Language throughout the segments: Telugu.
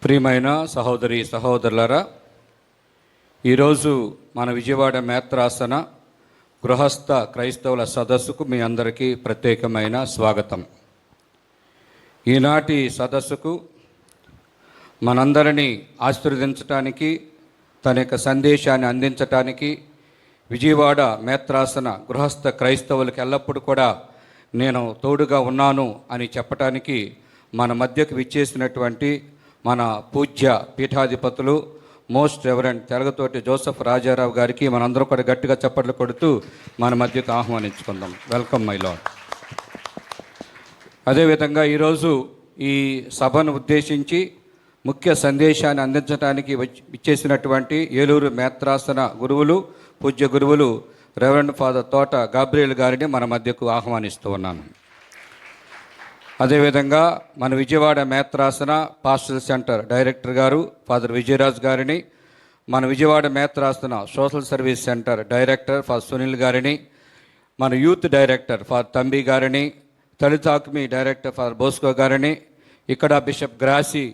ప్రియమైన సహోదరి సహోదరులారా, ఈరోజు మన విజయవాడ మేత్రాసన గృహస్థ క్రైస్తవుల సదస్సుకు మీ అందరికీ ప్రత్యేకమైన స్వాగతం. ఈనాటి సదస్సుకు మనందరినీ ఆశీర్వదించటానికి, తన యొక్క సందేశాన్ని అందించటానికి విజయవాడ మేత్రాసన గృహస్థ క్రైస్తవులకు ఎల్లప్పుడూ కూడా నేను తోడుగా ఉన్నాను అని చెప్పటానికి మన మధ్యకు విచ్చేసినటువంటి మన పూజ్య పీఠాధిపతులు most reverend Telagathoti Joseph Rajarao గారికి మనందరం కూడా గట్టిగా చప్పట్లు కొడుతూ మన మధ్యకు ఆహ్వానించుకుందాం. Welcome my lord. అదేవిధంగా ఈరోజు ఈ సభను ఉద్దేశించి ముఖ్య సందేశాన్ని అందించడానికి విచ్చేసినటువంటి ఏలూరు మేత్రాసన గురువులు, పూజ్య గురువులు రెవరెండ్ ఫాదర్ తోట గాబ్రియల్ గారిని మన మధ్యకు ఆహ్వానిస్తూ ఉన్నాను. అదేవిధంగా మన విజయవాడ మేత్రాసన పాస్టల్ సెంటర్ డైరెక్టర్ గారు ఫాదర్ విజయరాజ్ గారిని, మన విజయవాడ మేత్రాసన social service centre director father Sunil గారిని, మన యూత్ డైరెక్టర్ ఫాదర్ తంబి గారిని, తలితాక్మి డైరెక్టర్ ఫాదర్ బోస్కో గారిని, ఇక్కడ బిషప్ గ్రాసి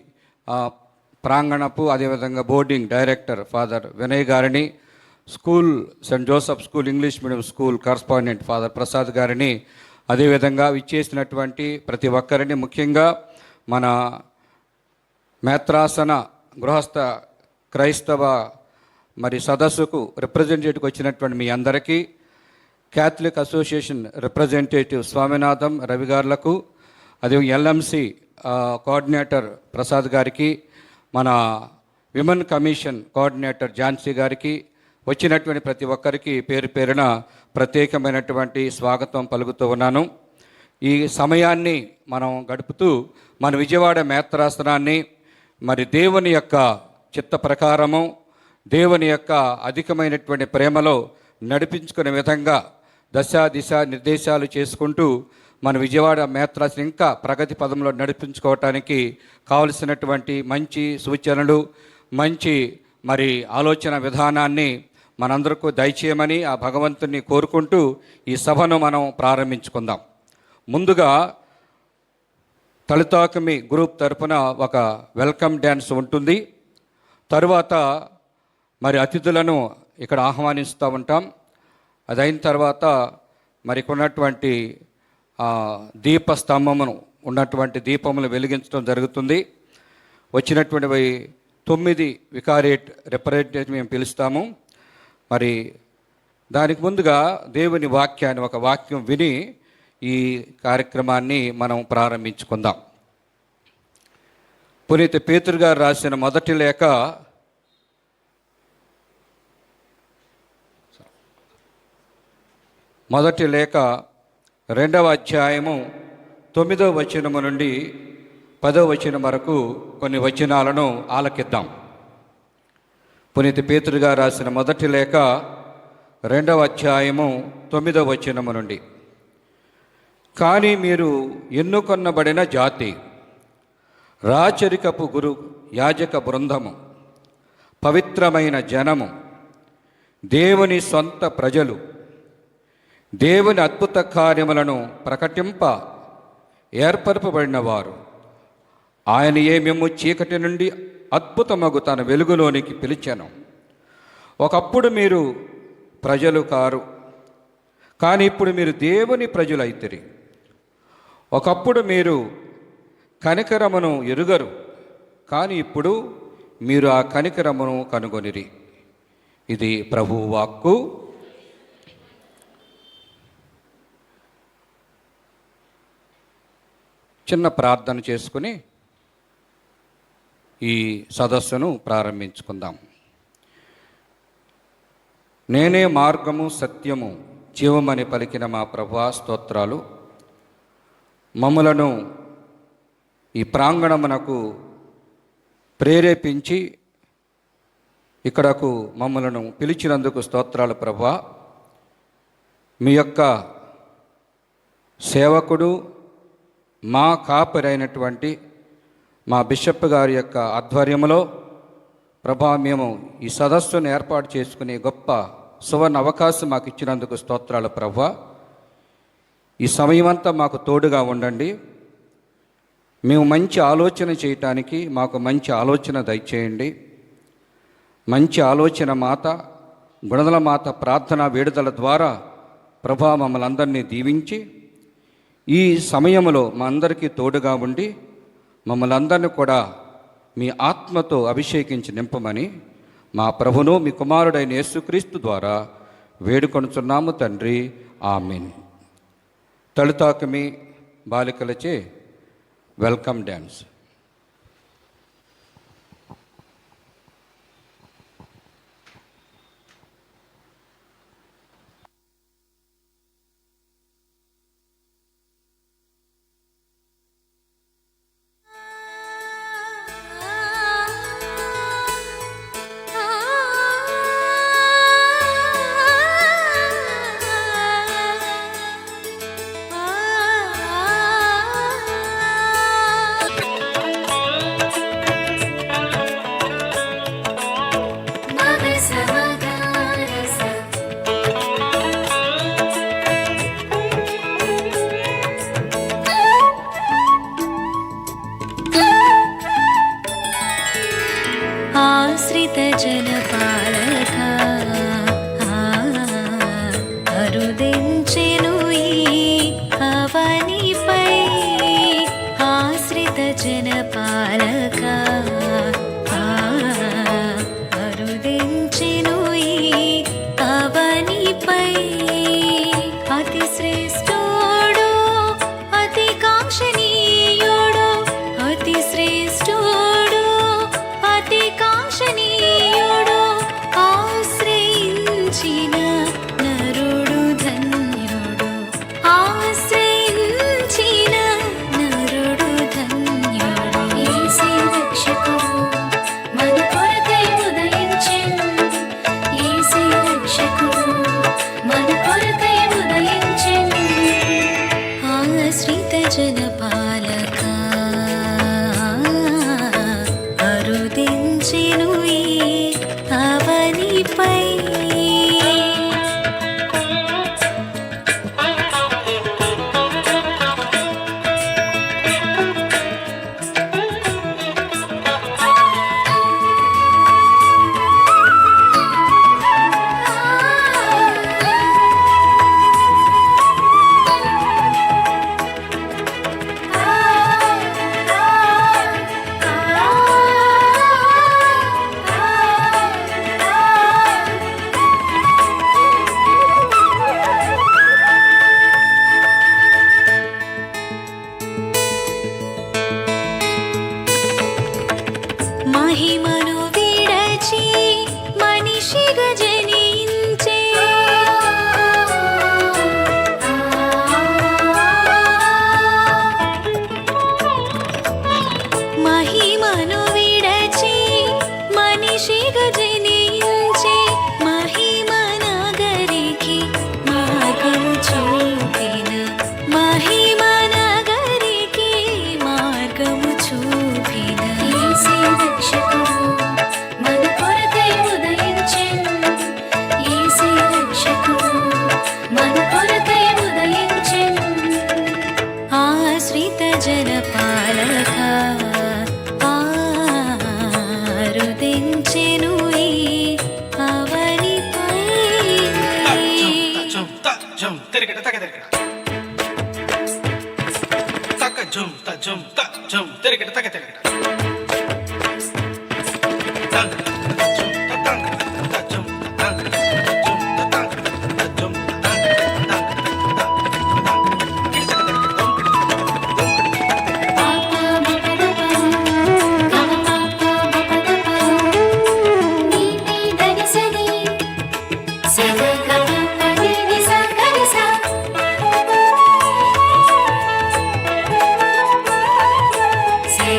ప్రాంగణపు అదేవిధంగా బోర్డింగ్ డైరెక్టర్ ఫాదర్ వినయ్ గారిని, school Saint Joseph school English medium school correspondent father Prasad గారిని, అదేవిధంగా విచ్చేసినటువంటి ప్రతి ఒక్కరిని, ముఖ్యంగా మన మేత్రాసన గృహస్థ క్రైస్తవ సదస్సుకు రిప్రజెంటేటివ్కి వచ్చినటువంటి మీ అందరికీ, Catholic association representative Swaminatham Ravi గారులకు, అదే ఎల్ఎంసి కోఆర్డినేటర్ ప్రసాద్ గారికి, మన విమెన్ కమిషన్ కోఆర్డినేటర్ ఝాన్సీ గారికి, వచ్చినటువంటి ప్రతి ఒక్కరికి పేరు పేరున ప్రత్యేకమైనటువంటి స్వాగతం పలుకుతూ ఉన్నాను. ఈ సమయాన్ని మనం గడుపుతూ మన విజయవాడ మేత్రాసనాన్ని దేవుని యొక్క చిత్త ప్రకారము, దేవుని యొక్క అధికమైనటువంటి ప్రేమలో నడిపించుకునే విధంగా దశ దిశ నిర్దేశాలు చేసుకుంటూ మన విజయవాడ మేత్రాసనం ఇంకా ప్రగతి పదంలో నడిపించుకోవటానికి కావలసినటువంటి మంచి సూచనలు, మంచి ఆలోచన విధానాన్ని మనందరికీ దయచేయమని ఆ భగవంతుని కోరుకుంటూ ఈ సభను మనం ప్రారంభించుకుందాం. ముందుగా తలితాకమి గ్రూప్ తరఫున ఒక వెల్కమ్ డ్యాన్స్ ఉంటుంది. తరువాత అతిథులను ఇక్కడ ఆహ్వానిస్తూ ఉంటాం. అది అయిన తర్వాత ఉన్నటువంటి దీపస్తంభమును ఉన్నటువంటి దీపములు వెలిగించడం జరుగుతుంది. వచ్చినటువంటి 9 వికారియట్ రిప్రజెంటేటివ్ మేము పిలుస్తాము. దానికి ముందుగా దేవుని వాక్యాన్ని ఒక వాక్యం విని ఈ కార్యక్రమాన్ని మనం ప్రారంభించుకుందాం. పునీత పేతురు గారు రాసిన మొదటి లేఖ 2వ అధ్యాయము 9వ వచనము నుండి 10వ వచనం వరకు కొన్ని వచనాలను ఆలకిద్దాం. పునీత పేతురు గారు రాసిన మొదటి లేఖ 2వ అధ్యాయము 9వ వచనము నుండి. కానీ మీరు ఎన్నుకొనబడిన జాతి, రాచరికపు గురు యాజక బృందము, పవిత్రమైన జనము, దేవుని సొంత ప్రజలు, దేవుని అద్భుత కార్యములను ప్రకటింప ఏర్పరపబడిన వారు, ఆయనయే మేము చీకటి నుండి అద్భుతమగు తన వెలుగులోనికి పిలిచాను. ఒకప్పుడు మీరు ప్రజలు కారు, కానీ ఇప్పుడు మీరు దేవుని ప్రజలైతిరి. ఒకప్పుడు మీరు కనికరమును ఎరుగరు, కానీ ఇప్పుడు మీరు ఆ కనికరమును కనుగొనిరి. ఇది ప్రభువు వాక్కు. చిన్న ప్రార్థన చేసుకుని ఈ సదస్సును ప్రారంభించుకుందాం. నేనే మార్గము సత్యము జీవమని పలికిన మా ప్రభువా స్తోత్రాలు. మమ్ములను ఈ ప్రాంగణమునకు ప్రేరేపించి ఇక్కడకు మమ్ములను పిలిచినందుకు స్తోత్రాలు ప్రభువా. మీ యొక్క సేవకుడు, మా కాపరైనటువంటి మా బిషప్ గారి యొక్క ఆధ్వర్యంలో ప్రభా, మేము ఈ సదస్సును ఏర్పాటు చేసుకునే గొప్ప సువర్ణ అవకాశం మాకు ఇచ్చినందుకు స్తోత్రాలు ప్రభువా. ఈ సమయమంతా మాకు తోడుగా ఉండండి. మేము మంచి ఆలోచన చేయటానికి మాకు మంచి ఆలోచన దయచేయండి. మంచి ఆలోచన మాత, గుణదల మాత ప్రార్థన వేడుదల ద్వారా ప్రభా మమ్మల్ని అందరినీ దీవించి ఈ సమయంలో మా అందరికీ తోడుగా ఉండి మమ్మల్ని అందరినీ కూడా మీ ఆత్మతో అభిషేకించి నింపమని మా ప్రభును మీ కుమారుడైన యేసుక్రీస్తు ద్వారా వేడుకొనుచున్నాము తండ్రి. ఆమేన్. తలుతాకమి బాలికలచే వెల్కమ్ డ్యాన్స్. ఆశ్రిత జనపాలకా అరుదించెను ఈ అవనిపై. ఆశ్రిత జనపాలకా అరుదించెను ఈ అవనిపై. అతి శ్రేష్ఠుడు అతి కాంక్షణీయుడు, అతి శ్రేష్ఠుడు అతి కాంక్షణీయుడు, ఆశ్రయించిన నరుడు ధన్యుడు, ఆశ్రయించిన నరుడు ధన్యుడు. యేసే రక్షకుడు మన కొరకై ఉదయించెను, యేసే రక్షకుడు మన కొరకై ఉదయించెను. ఆశ్రిత జనపాలకా అరుదించెను ఈ అవనిపై. మహిమను విడచి మనిషిగా జనించే, మహిమను విడచి మనిషిగా జనించే, మహిమ నగరికి మార్గము చూపిన, మహిమ నగరికి మార్గము చూపిన. యేసే రక్షకుడు మన కొరకై ఉదయించెను, యేసే రక్షకుడు మన కొరకై ఉదయించెను. ఆశ్రిత జనపాలకా అరుదించెను ఈ అవనిపై. జం తిరిగట తగ తిరిగట తక జం తిరిగట తగ తిరిగట Say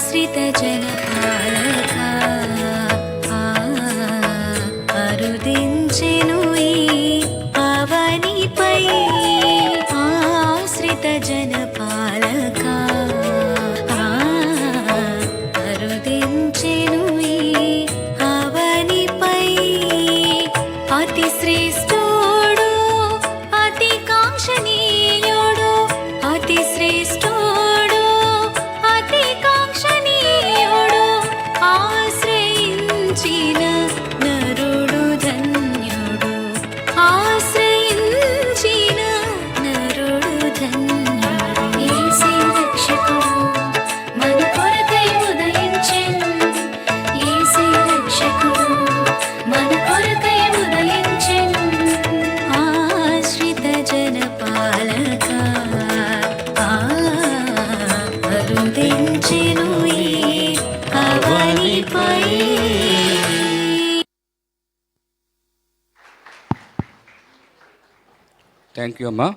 ఆశ్రితజనపాలకా అరుదించెను ఈ అవనిపై ఆశ్రితజనపాలకా అరుదించెను ఈ అవనిపై అతి శ్రేష్ఠుడు అతి కాంక్షణీయుడు అతి శ్రేష్ఠుడు అతి కాంక్షణీయుడు ఆశ్రయించిన నరుడు ధన్యుడు ఆశ్రయించిన నరుడు ధన్యుడు యేసే రక్షకుడు మన కొరకై ఉదయించెను యేసే రక్షకుడు మన కొరకై ఉదయించెను ఆశ్రిత జనపాలకా అరుదించెను ఈ అవనిపై. థ్యాంక్ యూ అమ్మా.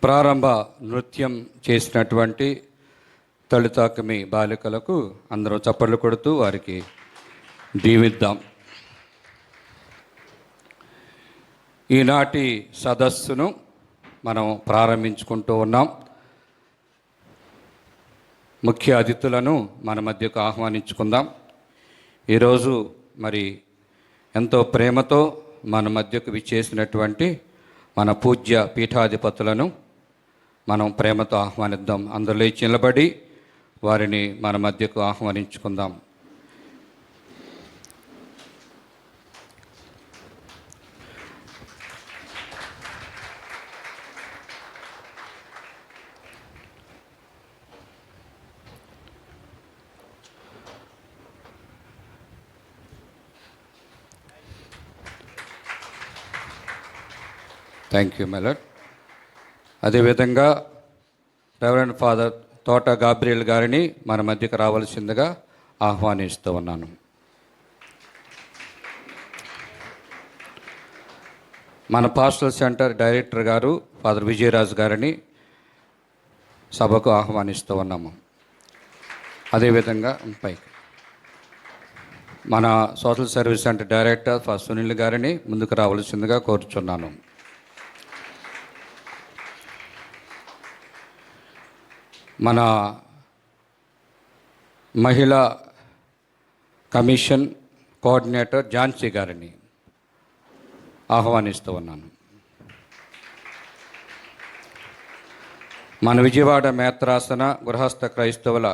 ప్రారంభ నృత్యం చేసినటువంటి తొలితాకమి బాలికలకు అందరూ చప్పట్లు కొడుతూ వారికి దీవిద్దాం. ఈనాటి సదస్సును మనం ప్రారంభించుకుంటూ ఉన్నాం. ముఖ్య అతిథులను మన మధ్యకు ఆహ్వానించుకుందాం. ఈరోజు మరి ఎంతో ప్రేమతో మన మధ్యకు విచ్చేసినటువంటి మన పూజ్య పీఠాధిపతులను మనం ప్రేమతో ఆహ్వానిద్దాం. అందరూ లేచి నిలబడి వారిని మన మధ్యకు ఆహ్వానించుకుందాం. Thank you మెలడ్. అదేవిధంగా రెవరెండ్ ఫాదర్ తోట గాబ్రియల్ గారిని మన మధ్యకు రావాల్సిందిగా ఆహ్వానిస్తూ ఉన్నాను. మన పాస్టల్ సెంటర్ డైరెక్టర్ గారు ఫాదర్ విజయరాజ్ గారిని సభకు ఆహ్వానిస్తూ ఉన్నాము. అదేవిధంగా పైకి మన social service centre director father Sunil గారిని ముందుకు రావాల్సిందిగా కోరుచున్నాను. మన మహిళా కమిషన్ కోఆర్డినేటర్ ఝాన్సీ గారిని ఆహ్వానిస్తూ ఉన్నాను. మన విజయవాడ మేత్రాసన గృహస్థ క్రైస్తవుల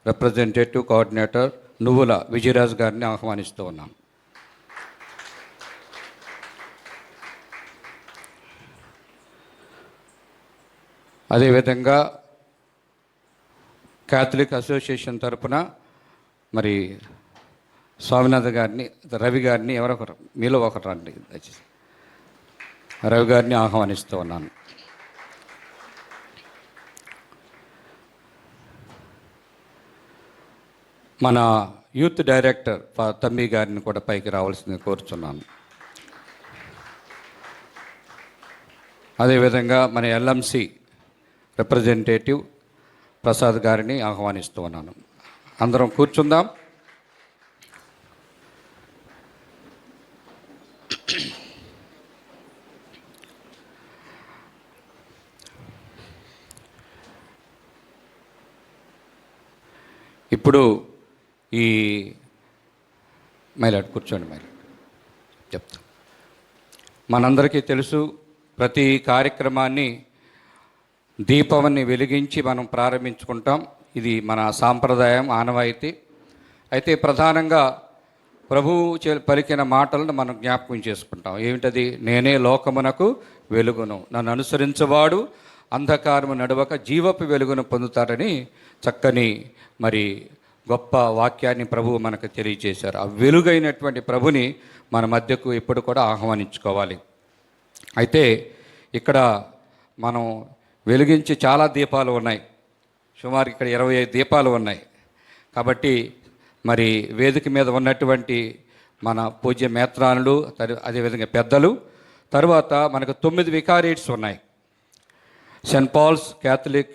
రిప్రజెంటేటివ్ కోఆర్డినేటర్ నువ్వుల విజయరాజ్ గారిని ఆహ్వానిస్తూ ఉన్నాం. అదేవిధంగా క్యాథలిక్ అసోసియేషన్ తరపున మరి స్వామినాథ్ గారిని రవి గారిని ఎవరొకరు మీలో ఒకరు రండి దయచేసి రవి గారిని ఆహ్వానిస్తూ ఉన్నాను. మన యూత్ డైరెక్టర్ తమ్మి గారిని కూడా పైకి రావాల్సింది కోరుచున్నాను. అదేవిధంగా మన ఎల్ఎంసి రిప్రజెంటేటివ్ ప్రసాద్ గారిని ఆహ్వానిస్తూ ఉన్నాను. అందరం కూర్చుందాం. ఇప్పుడు ఈ మైలాడ్ కూర్చోండి. మైలాడ్ చెప్తా. మనందరికీ తెలుసు, ప్రతి కార్యక్రమాన్ని దీపాన్ని వెలిగించి మనం ప్రారంభించుకుంటాం. ఇది మన సాంప్రదాయం, ఆనవాయితీ. అయితే ప్రధానంగా ప్రభువు పలికిన మాటలను మనం జ్ఞాపకం చేసుకుంటాం. ఏమిటది? నేనే లోకమునకు వెలుగును, నన్ను అనుసరించువాడు అంధకారము నడవక జీవపు వెలుగును పొందుతారని చక్కని మరి గొప్ప వాక్యాన్ని ప్రభువు మనకు తెలియజేశారు. ఆ వెలుగైనటువంటి ప్రభుని మన మధ్యకు ఎప్పుడు కూడా ఆహ్వానించుకోవాలి. అయితే ఇక్కడ మనం వెలిగించి చాలా దీపాలు ఉన్నాయి. సుమారు ఇక్కడ 25 దీపాలు ఉన్నాయి. కాబట్టి మరి వేదిక మీద ఉన్నటువంటి మన పూజ్య మేత్రానులు, అదేవిధంగా పెద్దలు, తర్వాత మనకు 9 వికారియేట్స్ ఉన్నాయి. సెయింట్ పాల్స్ క్యాథలిక్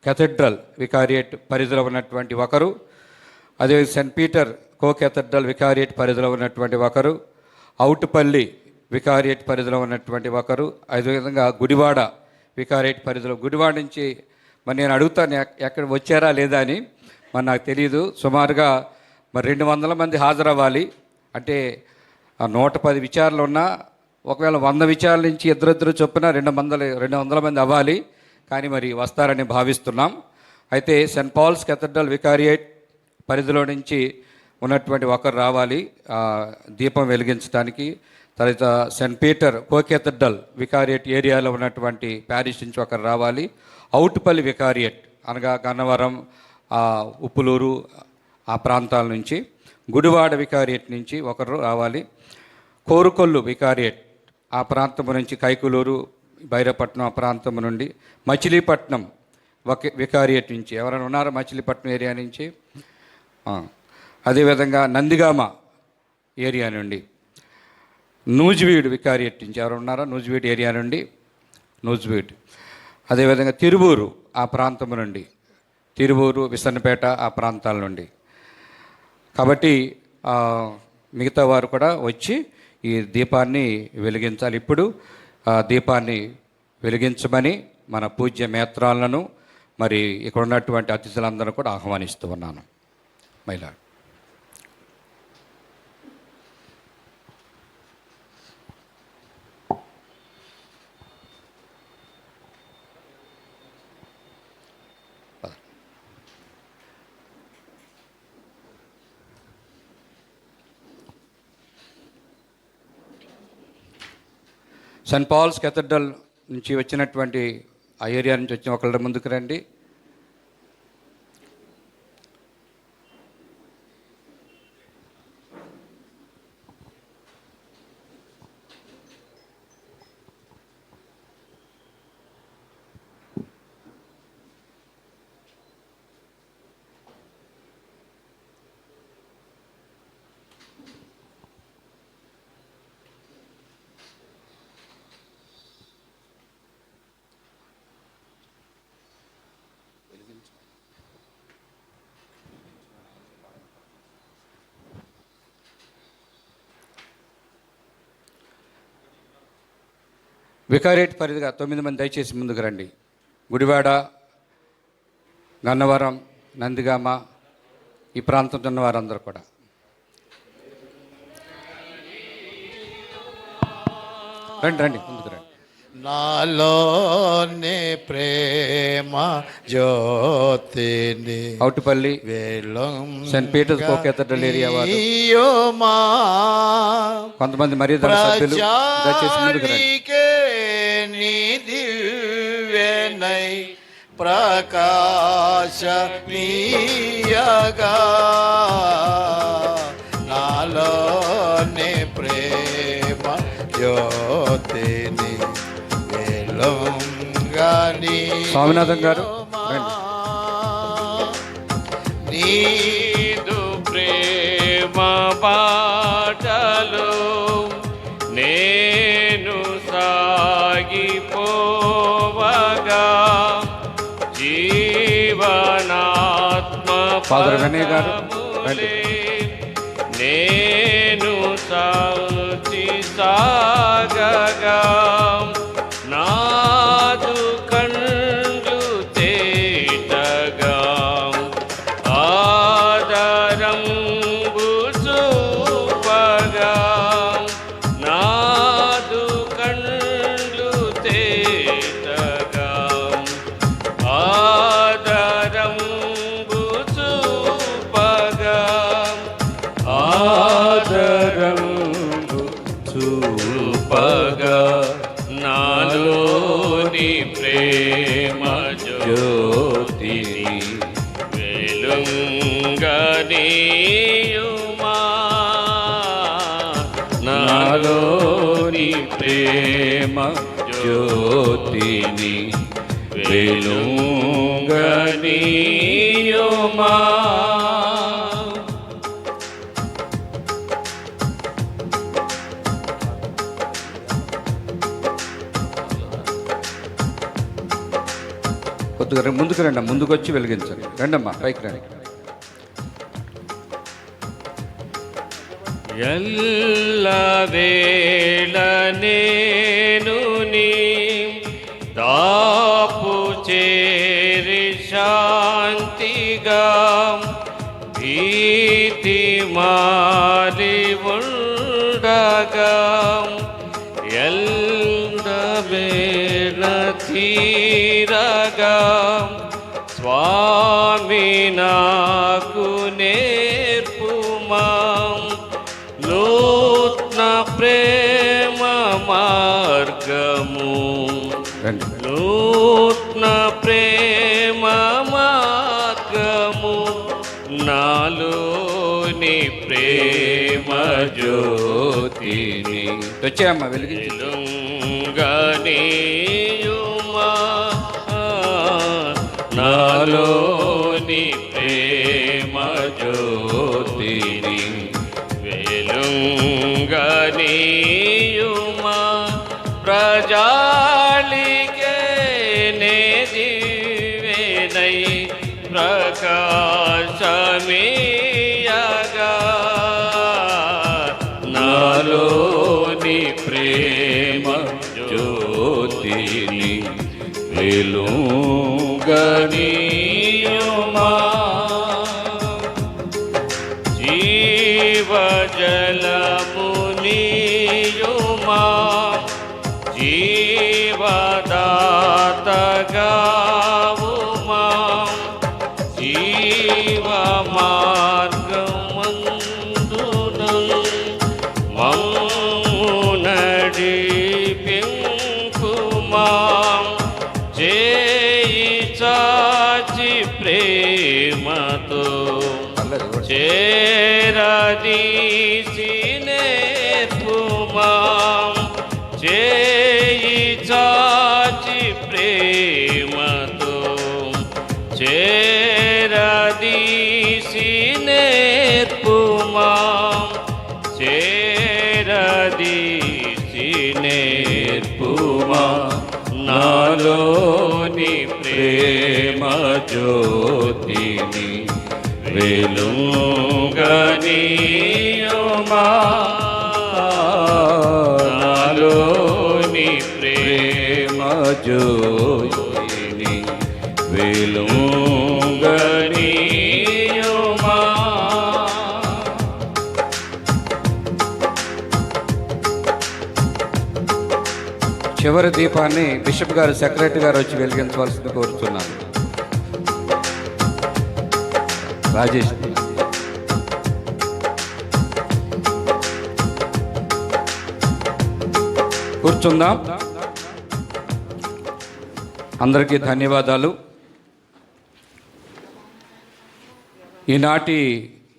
కేథడ్రల్ వికారియేట్ పరిధిలో ఉన్నటువంటి ఒకరు, అదే సెయింట్ పీటర్ కో కేథడ్రల్ వికారియేట్ పరిధిలో ఉన్నటువంటి ఒకరు, అవుటుపల్లి వికారియేట్ పరిధిలో ఉన్నటువంటి ఒకరు, అదేవిధంగా గుడివాడ వికారియేట్ పరిధిలో. గుడివాడ నుంచి మరి నేను అడుగుతాను ఎక్కడ వచ్చారా లేదా అని, మరి నాకు తెలియదు. సుమారుగా మరి 200 మంది హాజరవ్వాలి. అంటే 110 విచారణలు ఉన్నా ఒకవేళ 100 విచారాల నుంచి ఇద్దరిద్దరు చొప్పున 200 మంది అవ్వాలి. కానీ మరి వస్తారని భావిస్తున్నాం. అయితే సెయింట్ పాల్స్ కేథడ్రల్ వికారియేట్ పరిధిలో నుంచి ఉన్నటువంటి ఒకరు రావాలి దీపం వెలిగించడానికి. తర్వాత సెయింట్ పీటర్ కో కేథడ్రల్ వికారియేట్ ఏరియాలో ఉన్నటువంటి ప్యారిష్ నుంచి ఒకరు రావాలి. అవుటుపల్లి వికారియేట్ అనగా గన్నవరం, ఉప్పులూరు ఆ ప్రాంతాల నుంచి, గుడివాడ వికారియేట్ నుంచి ఒకరు రావాలి. కోరుకొల్లు వికారియేట్ ఆ ప్రాంతం నుంచి, కైకులూరు, భైరపట్నం ఆ ప్రాంతం నుండి, మచిలీపట్నం వికారియేట్ నుంచి ఎవరైనా ఉన్నారా మచిలీపట్నం ఏరియా నుంచి? అదేవిధంగా నందిగామ ఏరియా నుండి, నూజివీడు వికారియేట్ నుంచి ఎవరు ఉన్నారా? నూజివీడు ఏరియా నుండి, నూజివీడు. అదేవిధంగా తిరువూరు ఆ ప్రాంతం నుండి, తిరువూరు, విసన్నపేట ఆ ప్రాంతాల నుండి. కాబట్టి మిగతా వారు కూడా వచ్చి ఈ దీపాన్ని వెలిగించాలి. ఇప్పుడు దీపాన్ని వెలిగించమని మన పూజ్య మేత్రాలను మరి ఇక్కడ ఉన్నటువంటి అతిథులందరూ కూడా ఆహ్వానిస్తూ ఉన్నాను. మహిళ సెయింట్ పాల్స్ కేథడ్రల్ నుంచి వచ్చినటువంటి ఆ ఏరియా నుంచి వచ్చిన ఒకళ్ళ ముందుకు రండి. వికారియేట్ పరిధిగా 9 మంది దయచేసి ముందుకు రండి. గుడివాడ, గన్నవరం, నందిగామ ఈ ప్రాంతంలో ఉన్న వారందరూ కూడా. రండి రండి ముందుకు రండి. నాలోని ప్రేమ జ్యోతిని అవుటుపల్లి, సెయింట్ పీటర్స్ కో కేథడ్రల్ ఏరియా వారు, కొంతమంది మర్యాద సభ్యులు దయచేసి ముందుకు రండి. దివ్యనై ప్రకాశమీయగా నాలోని ప్రేమ జ్యోతిని వెలుగని. స్వామినాథన్ గారు నీదు ప్రేమ బాటలో నేను సాగిపోవగా జీవనాత్మ ఫాదర్ వినయ్ గారు రండి. నేను సాచి సాగగా నాదు కండ్లు తేటగా ఆదరంబు చూపగా నాదు కండ్లు తేటగా ఆదరంబు చూపగా ఆదరంబు చూపగా నాలోని ప్రేమ జ్యోతిని వెలుగనీయుమా. నాలోని ప్రేమ జ్యోతిని వెలుగనీయుమా. కొద్దిగా ముందుకు రండి, ముందుకు వచ్చి వెలిగించండి. రండమ్మా, పైకి రండి. ఎల్లవేళ నేను నీ దాపు చేరి శాంతిగా భీతి మారి ఉండగా ఎల్లవేళ తీరగా స్వామి నాకు నేర్పుమా నూత్న ప్రేమ మార్గము, రండి. నూత్న ప్రేమ మార్గము, నాలోని ప్రేమ జ్యోతిని వచ్చాయమ్మా, వెలిగించు. వెలుగనీయుమా నాలోని ప్రేమ జ్యోతిని వెలుగనీయుమా ప్రజాళికే నే దివ్యనై ప్రకాశమీయగా నాలోని ప్రేమ జ్యోతిని వెలుగనీయుమా జీవజలమునియుమా జీవదాతగావుమా జీవ మార్గమందున మమ్ము నడిపింపుమా చేయి చాచి ప్రేమతో చేరదీసి నేర్పుమా చేయి చాచి ప్రేమతో చేరదీసి నేర్పుమా చేరదీసి నేర్పుమా నాలోని ప్రేమ జ్యోతిని వెలుగనీయుమా నాలోని ప్రేమ జ్యోతిని వెలుగనీయుమా. చివరి దీపాన్ని బిషప్ గారు, సెక్రటరీ గారు వచ్చి వెలిగించవలసింది కోరుతున్నాను. రాజేష్, కూర్చుందాం. అందరికీ ధన్యవాదాలు. ఈనాటి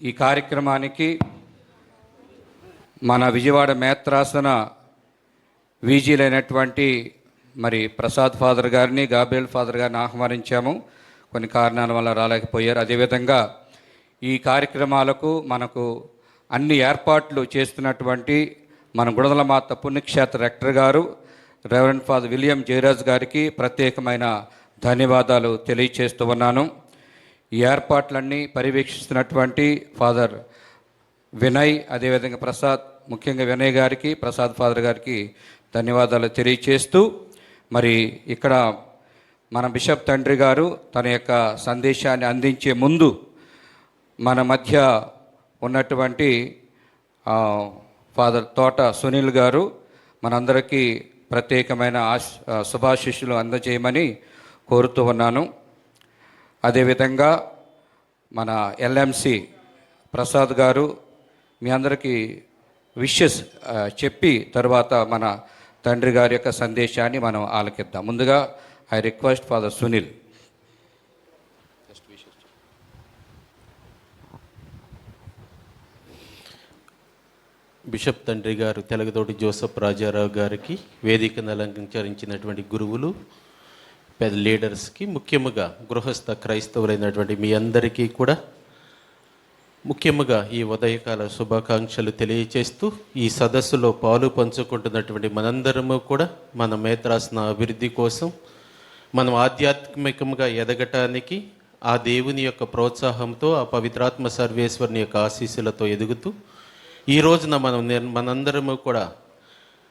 ఈ కార్యక్రమానికి మన విజయవాడ మేత్రాసన వీజీలైనటువంటి మరి ప్రసాద్ ఫాదర్ గారిని, గాబ్రియల్ ఫాదర్ గారిని ఆహ్వానించాము. కొన్ని కారణాల వల్ల రాలేకపోయారు. అదేవిధంగా ఈ కార్యక్రమాలకు మనకు అన్ని ఏర్పాట్లు చేస్తున్నటువంటి మన గుణదలమాత పుణ్యక్షేత్ర రెక్టర్ గారు రెవరెండ్ ఫాదర్ విలియం జయరాజ్ గారికి ప్రత్యేకమైన ధన్యవాదాలు తెలియచేస్తూ ఉన్నాను. ఈ ఏర్పాట్లన్నీ పర్యవేక్షిస్తున్నటువంటి ఫాదర్ వినయ్, అదేవిధంగా ప్రసాద్, ముఖ్యంగా వినయ్ గారికి, ప్రసాద్ ఫాదర్ గారికి ధన్యవాదాలు తెలియచేస్తూ మరి ఇక్కడ మన బిషప్ తండ్రి గారు తన యొక్క సందేశాన్ని అందించే ముందు మన మధ్య ఉన్నటువంటి ఫాదర్ తోట సునీల్ గారు మనందరికీ ప్రత్యేకమైన శుభాశీస్సులు అందజేయమని కోరుతూ ఉన్నాను. అదేవిధంగా మన ఎల్ఎంసి ప్రసాద్ గారు మీ అందరికీ విషెస్ చెప్పి తర్వాత మన తండ్రి గారి యొక్క సందేశాన్ని మనం ఆలకిద్దాం. ముందుగా I request father Sunil. Bishop తండ్రి గారు తెలగతోటి జోసఫ్ రాజారావు గారికి, వేదికను అలంకరించినటువంటి గురువులు, పెద్ద లీడర్స్కి, ముఖ్యంగా గృహస్థ క్రైస్తవులైనటువంటి మీ అందరికీ కూడా ముఖ్యంగా ఈ ఉదయకాల శుభాకాంక్షలు తెలియచేస్తూ ఈ సదస్సులో పాలు పంచుకుంటున్నటువంటి మనందరము కూడా మన మేత్రాసన అభివృద్ధి కోసం మనం ఆధ్యాత్మికంగా ఎదగటానికి ఆ దేవుని యొక్క ప్రోత్సాహంతో, ఆ పవిత్రాత్మ సర్వేశ్వరుని యొక్క ఆశీస్సులతో ఎదుగుతూ ఈ రోజున మనందరము కూడా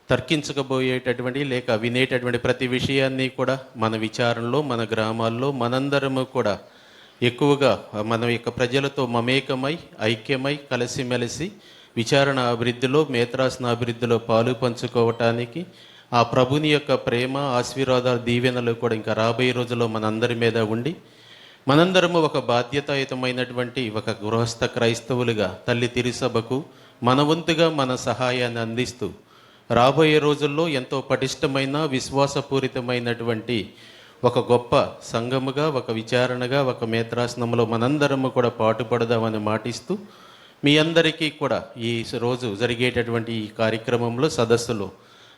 తర్కించకపోయేటటువంటి లేక వినేటటువంటి ప్రతి విషయాన్ని కూడా మన విచారణలో, మన గ్రామాల్లో మనందరము కూడా ఎక్కువగా మన యొక్క ప్రజలతో మమేకమై, ఐక్యమై, కలిసిమెలిసి విచారణ అభివృద్ధిలో, మేత్రాసన అభివృద్ధిలో పాలు పంచుకోవటానికి ఆ ప్రభుని యొక్క ప్రేమ, ఆశీర్వాదాలు, దీవెనలు కూడా ఇంకా రాబోయే రోజుల్లో మనందరి మీద ఉండి మనందరము ఒక బాధ్యతాయుతమైనటువంటి ఒక గృహస్థ క్రైస్తవులుగా తల్లి తిరుసభకు మన వంతుగా మన సహాయాన్ని అందిస్తూ రాబోయే రోజుల్లో ఎంతో పటిష్టమైన, విశ్వాసపూరితమైనటువంటి ఒక గొప్ప సంఘముగా, ఒక విచారణగా, ఒక మేత్రాసనంలో మనందరము కూడా పాటుపడదామని మాటిస్తూ మీ అందరికీ కూడా ఈ రోజు జరిగేటటువంటి ఈ కార్యక్రమంలో, సదస్సులో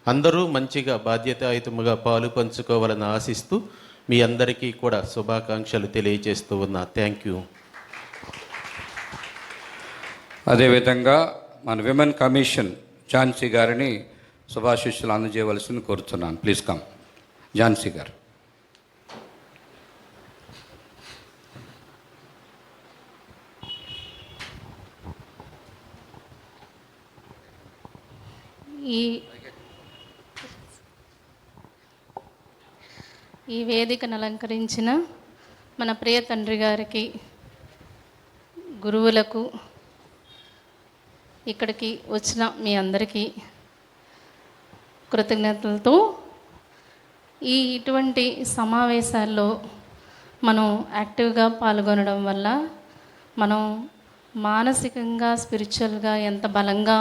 అందరూ మంచిగా బాధ్యతాయుతముగా పాలు పంచుకోవాలని ఆశిస్తూ మీ అందరికీ కూడా శుభాకాంక్షలు తెలియజేస్తూ ఉన్నా. Thank you. అదేవిధంగా మన విమెన్ కమిషన్ ఝాన్సీ గారిని శుభాశిష్యులు అందజేయవలసింది కోరుతున్నాను. ప్లీజ్ కమ్ ఝాన్సీ గారు. ఈ వేదికను అలంకరించిన మన ప్రియ తండ్రి గారికి, గురువులకు, ఇక్కడికి వచ్చిన మీ అందరికీ కృతజ్ఞతలతో ఇటువంటి సమావేశాల్లో మనం యాక్టివ్గా పాల్గొనడం వల్ల మనం మానసికంగా, స్పిరిచువల్గా ఎంత బలంగా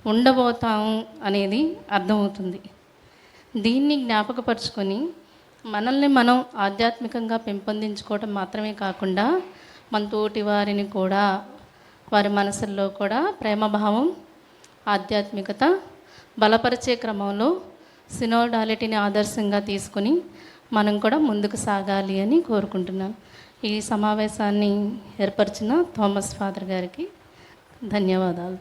ఉండబోతాము అనేది అర్థమవుతుంది. దీన్ని జ్ఞాపకపరుచుకొని మనల్ని మనం ఆధ్యాత్మికంగా పెంపొందించుకోవడం మాత్రమే కాకుండా మన తోటి వారిని కూడా, వారి మనసుల్లో కూడా ప్రేమభావం, ఆధ్యాత్మికత బలపరిచే క్రమంలో సినోడాలిటీని ఆదర్శంగా తీసుకుని మనం కూడా ముందుకు సాగాలి అని కోరుకుంటున్నాను. ఈ సమావేశాన్ని ఏర్పరిచిన థామస్ ఫాదర్ గారికి ధన్యవాదాలు.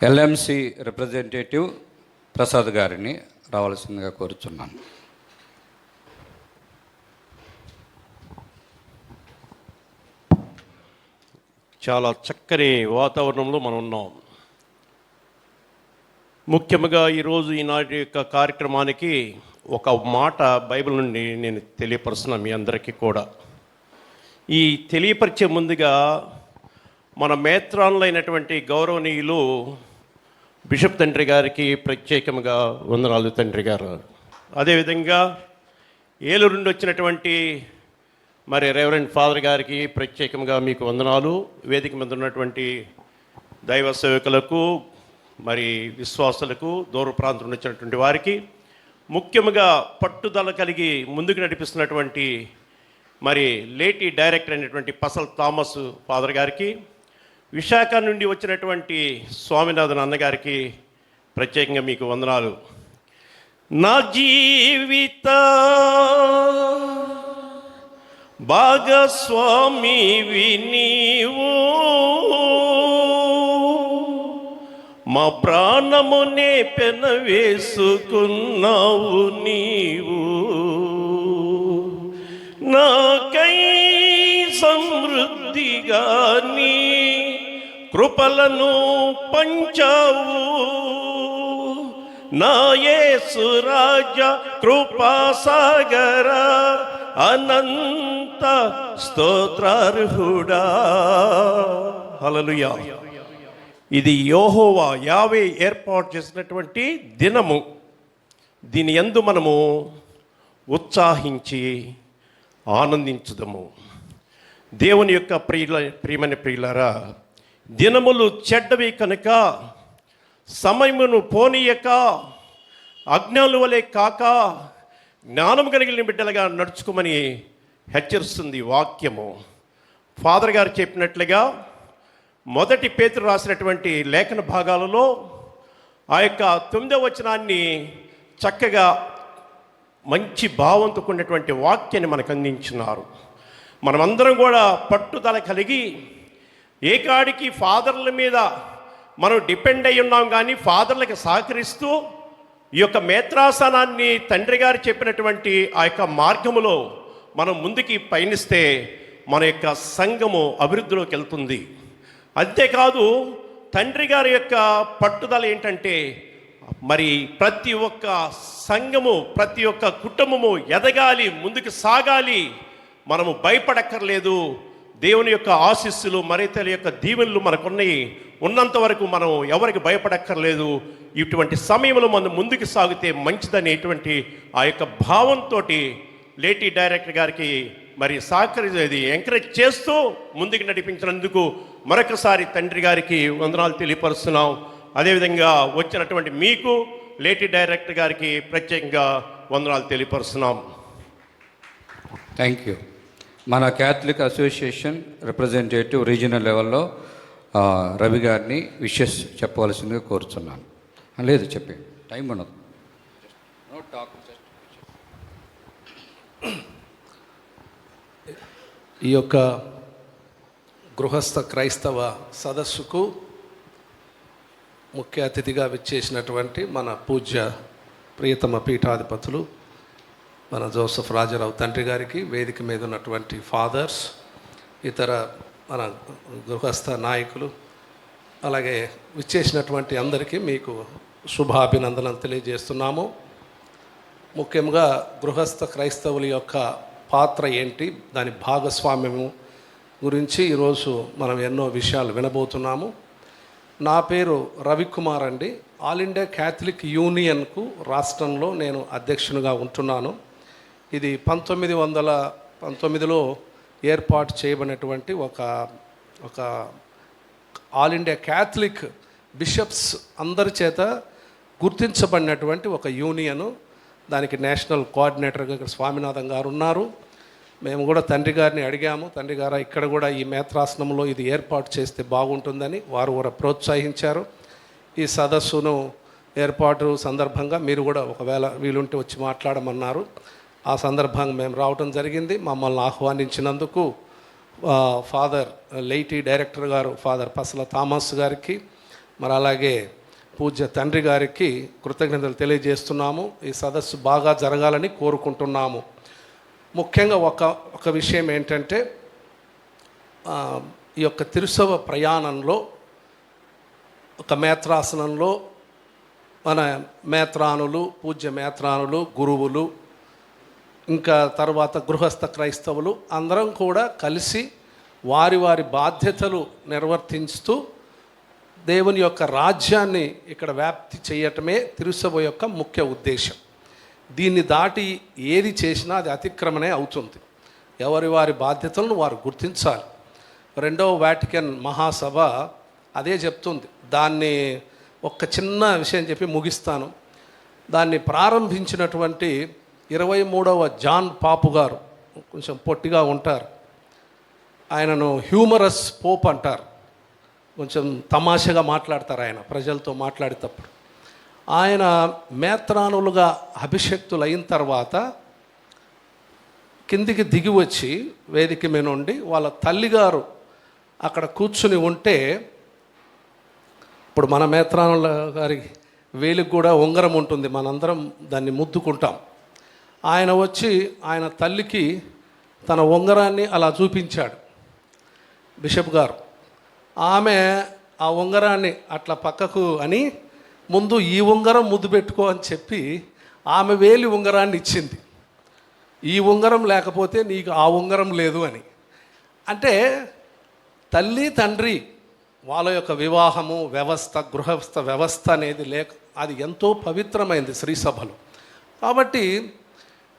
ఎల్ఎంసి రిప్రజెంటేటివ్ ప్రసాద్ గారిని రావాల్సిందిగా కోరుచున్నాను. చాలా చక్కని వాతావరణంలో మనం ఉన్నాం. ముఖ్యంగా ఈరోజు ఈనాటి యొక్క కార్యక్రమానికి ఒక మాట బైబిల్ నుండి నేను తెలియపరుస్తున్నా మీ అందరికీ కూడా. ఈ తెలియపరిచే ముందుగా మన మేత్రాన్లైనటువంటి గౌరవనీయులు బిషప్ తండ్రి గారికి ప్రత్యేకంగా వందనాలు తండ్రి గారు. అదేవిధంగా ఏలూరు నుండి వచ్చినటువంటి మరి రెవరెండ్ ఫాదర్ గారికి ప్రత్యేకంగా మీకు వందనాలు. వేదిక మీద ఉన్నటువంటి దైవ సేవకులకు, మరి విశ్వాసులకు, దూర ప్రాంతం నుండి వచ్చినటువంటి వారికి, ముఖ్యంగా పట్టుదల కలిగి ముందుకు నడిపిస్తున్నటువంటి మరి లేటీ డైరెక్టర్ అయినటువంటి పసల్ థామస్ ఫాదర్ గారికి, విశాఖ నుండి వచ్చినటువంటి స్వామినాథన్ అన్నగారికి ప్రత్యేకంగా మీకు వందనాలు. నా జీవిత భాగస్వామివి నీవు, మా ప్రాణమునే పెనవేసుకున్నావు నీవు, నాకై సమృద్ధిగా నీ కృపలను పంచావు, నా యేసు రాజా కృపాసాగర అనంత స్తోత్రార్హుడా. హల్లెలూయా. ఇది యెహోవా యావే ఏర్పాటు చేసినటువంటి దినము. దీని యందు మనము ఉత్సాహించి ఆనందించుదము. దేవుని యొక్క ప్రియమైన ప్రియులారా, దినములు చెడ్డవి కనుక సమయమును పోనీయక అజ్ఞానుల వలె కాక జ్ఞానం కలిగిన బిడ్డలుగా నడుచుకోమని హెచ్చరిస్తుంది వాక్యము. ఫాదర్ గారు చెప్పినట్లుగా మొదటి పేతురు రాసినటువంటి లేఖన భాగాలలో ఆ యొక్క 9వ వచనాన్ని చక్కగా మంచి భావంతో కూడినటువంటి వాక్యాన్ని మనకు అందించినారు. మనమందరం కూడా పట్టుదల కలిగి ఏకాడికి ఫాదర్ల మీద మనం డిపెండ్ అయి ఉన్నాం, కానీ ఫాదర్లకు సహకరిస్తూ ఈ యొక్క మేత్రాసనాన్ని తండ్రి గారు చెప్పినటువంటి ఆ యొక్క మార్గములో మనం ముందుకి పయనిస్తే మన యొక్క సంఘము అభివృద్ధిలోకి వెళ్తుంది. అంతేకాదు తండ్రి గారి యొక్క పట్టుదల ఏంటంటే మరి ప్రతి ఒక్క సంఘము, ప్రతి ఒక్క కుటుంబము ఎదగాలి, ముందుకు సాగాలి. మనము భయపడక్కర్లేదు. దేవుని యొక్క ఆశీస్సులు, మరితల యొక్క దీవెనలు మనకున్నాయి. ఉన్నంత వరకు మనం ఎవరికి భయపడక్కర్లేదు. ఇటువంటి సమయంలో మనం ముందుకు సాగితే మంచిదనేటువంటి ఆ యొక్క భావంతో లేటీ డైరెక్టర్ గారికి మరి సహకరి ఎంకరేజ్ చేస్తూ ముందుకు నడిపించినందుకు మరొకసారి తండ్రి గారికి వందనాలు తెలియపరుస్తున్నాం. అదేవిధంగా వచ్చినటువంటి మీకు లేటీ డైరెక్టర్ గారికి ప్రత్యేకంగా వందనాలు తెలియపరుస్తున్నాం. Thank you. మన క్యాథలిక్ అసోసియేషన్ రిప్రజెంటేటివ్ రీజనల్ లెవెల్లో రవి గారిని విషెస్ చెప్పవలసిందిగా కోరుతున్నాను. లేదు చెప్పే టైం ఉండదు. ఈ యొక్క గృహస్థ క్రైస్తవ సదస్సుకు ముఖ్య అతిథిగా విచ్చేసినటువంటి మన పూజ్య ప్రియతమ పీఠాధిపతులు మన జోసెఫ్ రాజారావు తండ్రి గారికి, వేదిక మీద ఉన్నటువంటి ఫాదర్స్, ఇతర మన గృహస్థ నాయకులు, అలాగే విచ్చేసినటువంటి అందరికీ మీకు శుభాభినందనలు తెలియజేస్తున్నాము. ముఖ్యంగా గృహస్థ క్రైస్తవుల యొక్క పాత్ర ఏంటి, దాని భాగస్వామ్యము గురించి ఈరోజు మనం ఎన్నో విషయాలు వినబోతున్నాము. నా పేరు రవికుమార్ అండి. ఆల్ ఇండియా క్యాథలిక్ యూనియన్కు రాష్ట్రంలో నేను అధ్యక్షునిగా ఉంటున్నాను. ఇది 1919లో ఏర్పాటు చేయబడినటువంటి ఒక ఆల్ ఇండియా క్యాథలిక్ బిషప్స్ అందరి చేత గుర్తించబడినటువంటి ఒక యూనియను. దానికి నేషనల్ కోఆర్డినేటర్గా స్వామినాథన్ గారు ఉన్నారు. మేము కూడా తండ్రి గారిని అడిగాము, తండ్రి గారు ఇక్కడ కూడా ఈ మేత్రాసనంలో ఇది ఏర్పాటు చేస్తే బాగుంటుందని వారు కూడా ప్రోత్సహించారు. ఈ సదస్సును ఏర్పాటు సందర్భంగా మీరు కూడా ఒకవేళ వీలుంటే వచ్చి మాట్లాడమన్నారు. ఆ సందర్భంగా మేము రావడం జరిగింది. మమ్మల్ని ఆహ్వానించినందుకు ఫాదర్ లేటీ డైరెక్టర్ గారు ఫాదర్ పసల థామస్ గారికి, మరి అలాగే పూజ్య తండ్రి గారికి కృతజ్ఞతలు తెలియజేస్తున్నాము. ఈ సదస్సు బాగా జరగాలని కోరుకుంటున్నాము. ముఖ్యంగా ఒక విషయం ఏంటంటే, ఈ యొక్క తిరుసవ ప్రయాణంలో ఒక మేత్రాసనంలో మన మేత్రానులు, పూజ్య మేత్రానులు, గురువులు, ఇంకా తర్వాత గృహస్థ క్రైస్తవులు అందరం కూడా కలిసి వారి వారి బాధ్యతలు నిర్వర్తిస్తూ దేవుని యొక్క రాజ్యాన్ని ఇక్కడ వ్యాప్తి చేయటమే తిరుసభ యొక్క ముఖ్య ఉద్దేశం. దీన్ని దాటి ఏది చేసినా అది అతిక్రమణే అవుతుంది. ఎవరి వారి బాధ్యతలను వారు గుర్తించాలి. రెండవ వాటికన్ మహాసభ అదే చెప్తుంది. దాన్ని ఒక చిన్న విషయం చెప్పి ముగిస్తాను. దాన్ని ప్రారంభించినటువంటి 23వ జాన్ పాపు గారు, కొంచెం పొట్టిగా ఉంటారు, ఆయనను హ్యూమరస్ పోప్ అంటారు. కొంచెం తమాషగా మాట్లాడతారు ఆయన ప్రజలతో మాట్లాడేటప్పుడు. ఆయన మేత్రానులుగా అభిషక్తులు అయిన తర్వాత కిందికి దిగి వచ్చి వేదిక మీద నుండి వాళ్ళ తల్లిగారు అక్కడ కూర్చుని ఉంటే, ఇప్పుడు మన మేత్రానుల గారి వేలికి కూడా ఉంగరం ఉంటుంది, మనందరం దాన్ని ముద్దుకుంటాం. ఆయన వచ్చి ఆయన తల్లికి తన ఉంగరాన్ని అలా చూపించాడు బిషప్ గారు. ఆమె ఆ ఉంగరాన్ని అట్లా పక్కకు అని ముందు ఈ ఉంగరం ముద్దు పెట్టుకో అని చెప్పి ఆమె వేలి ఉంగరాన్ని ఇచ్చింది. ఈ ఉంగరం లేకపోతే నీకు ఆ ఉంగరం లేదు అని. అంటే తల్లి తండ్రి వాళ్ళ యొక్క వివాహము వ్యవస్థ, గృహస్థ వ్యవస్థ అనేది అది ఎంతో పవిత్రమైంది శ్రీసభలు. కాబట్టి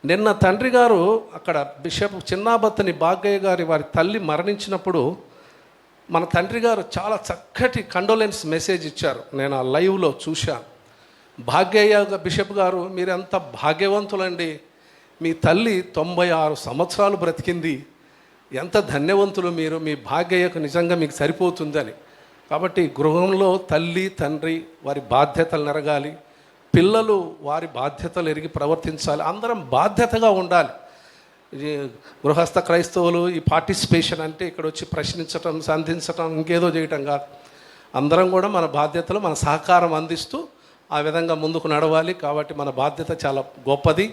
నిన్న తండ్రి గారు అక్కడ బిషప్ చిన్నాబత్తని భాగ్యయ్య గారి వారి తల్లి మరణించినప్పుడు మన తండ్రి గారు చాలా చక్కటి కండోలెన్స్ మెసేజ్ ఇచ్చారు. నేను ఆ లైవ్లో చూశాను. భాగ్యయ్య బిషప్ గారు, మీరు ఎంత భాగ్యవంతులండి, మీ తల్లి 96 సంవత్సరాలు బ్రతికింది, ఎంత ధన్యవంతులు మీరు, మీ భాగ్యయ్యకు నిజంగా మీకు సరిపోతుందని. కాబట్టి గృహంలో తల్లి తండ్రి వారి బాధ్యతలు నెరగాలి, పిల్లలు వారి బాధ్యతలు ఎరిగి ప్రవర్తించాలి, అందరం బాధ్యతగా ఉండాలి. గృహస్థ క్రైస్తవులు ఈ పార్టిసిపేషన్ అంటే ఇక్కడ వచ్చి ప్రశ్నించటం, సంధించటం, ఇంకేదో చేయటం కాదు. అందరం కూడా మన బాధ్యతలు మన సహకారం అందిస్తూ ఆ విధంగా ముందుకు నడవాలి. కాబట్టి మన బాధ్యత చాలా గొప్పది.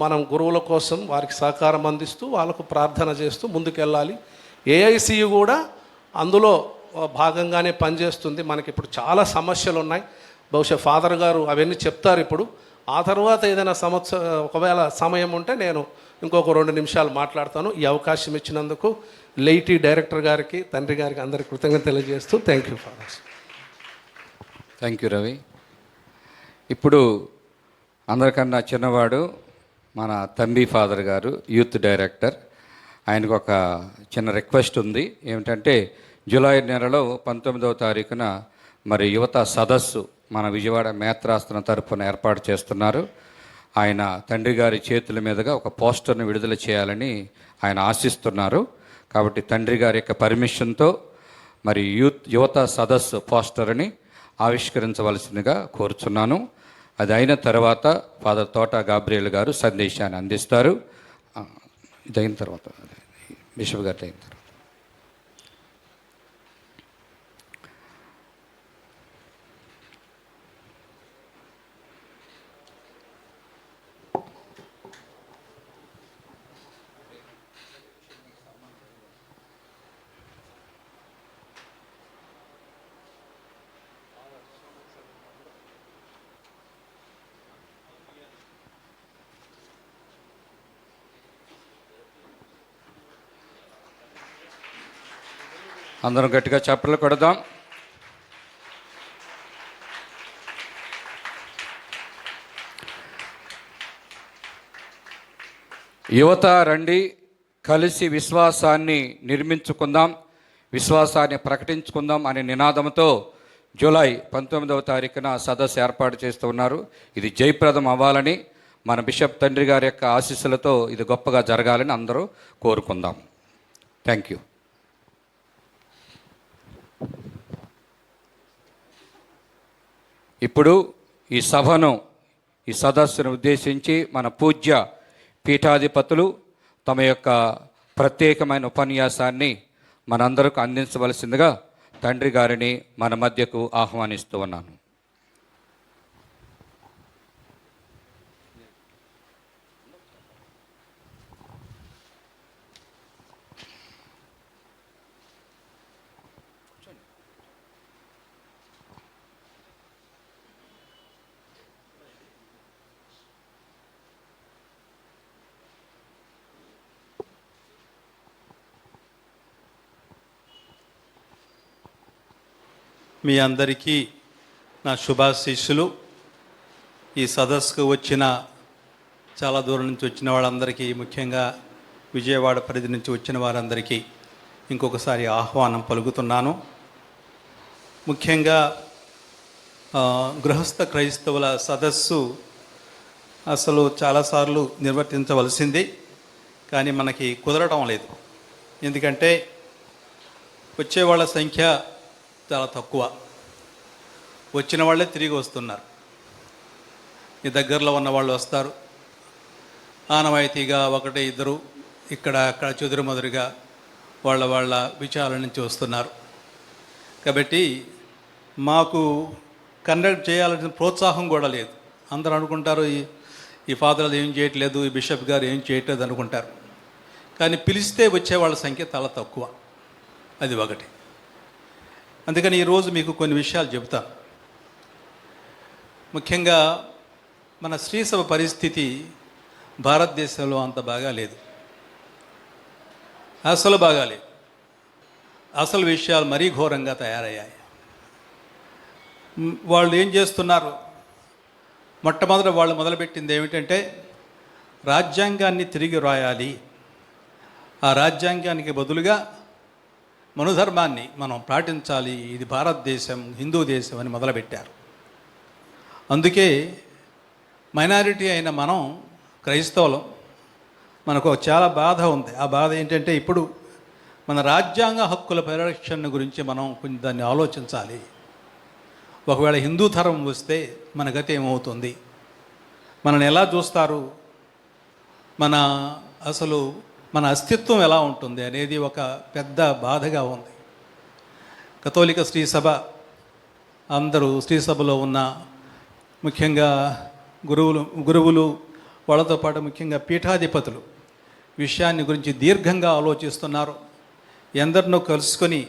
మనం గురువుల కోసం వారికి సహకారం అందిస్తూ వాళ్ళకు ప్రార్థన చేస్తూ ముందుకెళ్ళాలి. ఏఐసియు కూడా అందులో భాగంగానే పనిచేస్తుంది. మనకి ఇప్పుడు చాలా సమస్యలు ఉన్నాయి. బహుశా ఫాదర్ గారు అవన్నీ చెప్తారు ఇప్పుడు. ఆ తర్వాత ఏదైనా ఒకవేళ సమయం ఉంటే నేను ఇంకొక 2 నిమిషాలు మాట్లాడతాను. ఈ అవకాశం ఇచ్చినందుకు లెయిటీ డైరెక్టర్ గారికి, తండ్రి గారికి అందరికీ కృతజ్ఞత తెలియజేస్తూ thank you fathers. Thank you Ravi. ఇప్పుడు అందరికన్నా చిన్నవాడు మన తంబి ఫాదర్ గారు, యూత్ డైరెక్టర్. ఆయనకు ఒక చిన్న రిక్వెస్ట్ ఉంది. ఏమిటంటే జూలై నెలలో 19వ తారీఖున మరి యువత సదస్సు మన విజయవాడ మేత్రాసనం తరపున ఏర్పాటు చేస్తున్నారు. ఆయన తండ్రి గారి చేతుల మీదుగా ఒక పోస్టర్ను విడుదల చేయాలని ఆయన ఆశిస్తున్నారు. కాబట్టి తండ్రి గారి యొక్క పర్మిషన్తో మరి యువత సదస్సు పోస్టర్ని ఆవిష్కరించవలసిందిగా కోరుచున్నాను. అది అయిన తర్వాత ఫాదర్ తోట గాబ్రియల్ గారు సందేశాన్ని అందిస్తారు. ఇది అయిన తర్వాత బిషప్ గారి అయిన తర్వాత అందరం గట్టిగా చప్పట్లు కొడదాం. యువత రండి, కలిసి విశ్వాసాన్ని నిర్మించుకుందాం, విశ్వాసాన్ని ప్రకటించుకుందాం అనే నినాదంతో జూలై 19వ తారీఖున సదస్సు ఏర్పాటు చేస్తూ ఉన్నారు. ఇది జయప్రదం అవ్వాలని, మన బిషప్ తండ్రి గారి యొక్క ఆశీస్సులతో ఇది గొప్పగా జరగాలని అందరూ కోరుకుందాం. Thank you. ఇప్పుడు ఈ సదస్సును ఉద్దేశించి మన పూజ్య పీఠాధిపతులు తమ యొక్క ప్రత్యేకమైన ఉపన్యాసాన్ని మనందరకు అందించవలసిందిగా తండ్రి గారిని మన మధ్యకు ఆహ్వానిస్తూ ఉన్నాను. మీ అందరికీ నా శుభాశీస్సులు. ఈ సదస్సుకు వచ్చిన చాలా దూరం నుంచి వచ్చిన వాళ్ళందరికీ, ముఖ్యంగా విజయవాడ పరిధి నుంచి వచ్చిన వారందరికీ ఇంకొకసారి ఆహ్వానం పలుకుతున్నాను. ముఖ్యంగా గృహస్థ క్రైస్తవుల సదస్సు అసలు చాలాసార్లు నిర్వర్తించవలసింది, కానీ మనకి కుదరడం లేదు. ఎందుకంటే వచ్చేవాళ్ళ సంఖ్య చాలా తక్కువ, వచ్చిన వాళ్ళే తిరిగి వస్తున్నారు. ఈ దగ్గరలో ఉన్న వాళ్ళు వస్తారు, ఆనవాయితీగా 1-2 ఇక్కడ అక్కడ చెదురుమదురుగా వాళ్ళ విచారణ నుంచి వస్తున్నారు. కాబట్టి మాకు కండక్ట్ చేయాల్సిన ప్రోత్సాహం కూడా లేదు. అందరూ అనుకుంటారు ఈ ఫాదర్లు ఏం చేయట్లేదు, ఈ బిషప్ గారు ఏం చేయట్లేదు అనుకుంటారు. కానీ పిలిస్తే వచ్చే వాళ్ళ సంఖ్య చాలా తక్కువ, అది ఒకటి. అందుకని ఈరోజు మీకు కొన్ని విషయాలు చెబుతాను. ముఖ్యంగా మన శ్రీసభ పరిస్థితి భారతదేశంలో అంత బాగా లేదు, అసలు బాగాలేదు. అసలు విషయాలు మరీ ఘోరంగా తయారయ్యాయి. వాళ్ళు ఏం చేస్తున్నారు? మొట్టమొదట వాళ్ళు మొదలుపెట్టింది ఏమిటంటే రాజ్యాంగాన్ని తిరిగి రాయాలి, ఆ రాజ్యాంగానికి బదులుగా మనుధర్మాన్ని మనం పాటించాలి, ఇది భారతదేశం, హిందూ దేశం అని మొదలుపెట్టారు. అందుకే మైనారిటీ అయిన మనం క్రైస్తవులం, మనకు చాలా బాధ ఉంది. ఆ బాధ ఏంటంటే ఇప్పుడు మన రాజ్యాంగ హక్కుల పరిరక్షణ గురించి మనం కొంచెం దాన్ని ఆలోచించాలి. ఒకవేళ హిందూ ధర్మం వస్తే మన గతి ఏమవుతుంది, మనల్ని ఎలా చూస్తారు, మన అస్తిత్వం ఎలా ఉంటుంది అనేది ఒక పెద్ద బాధగా ఉంది. కథోలిక శ్రీసభ అందరూ శ్రీసభలో ఉన్న ముఖ్యంగా గురువులు వాళ్ళతో పాటు ముఖ్యంగా పీఠాధిపతులు విషయాన్ని గురించి దీర్ఘంగా ఆలోచిస్తున్నారు. ఎందరినో కలుసుకొని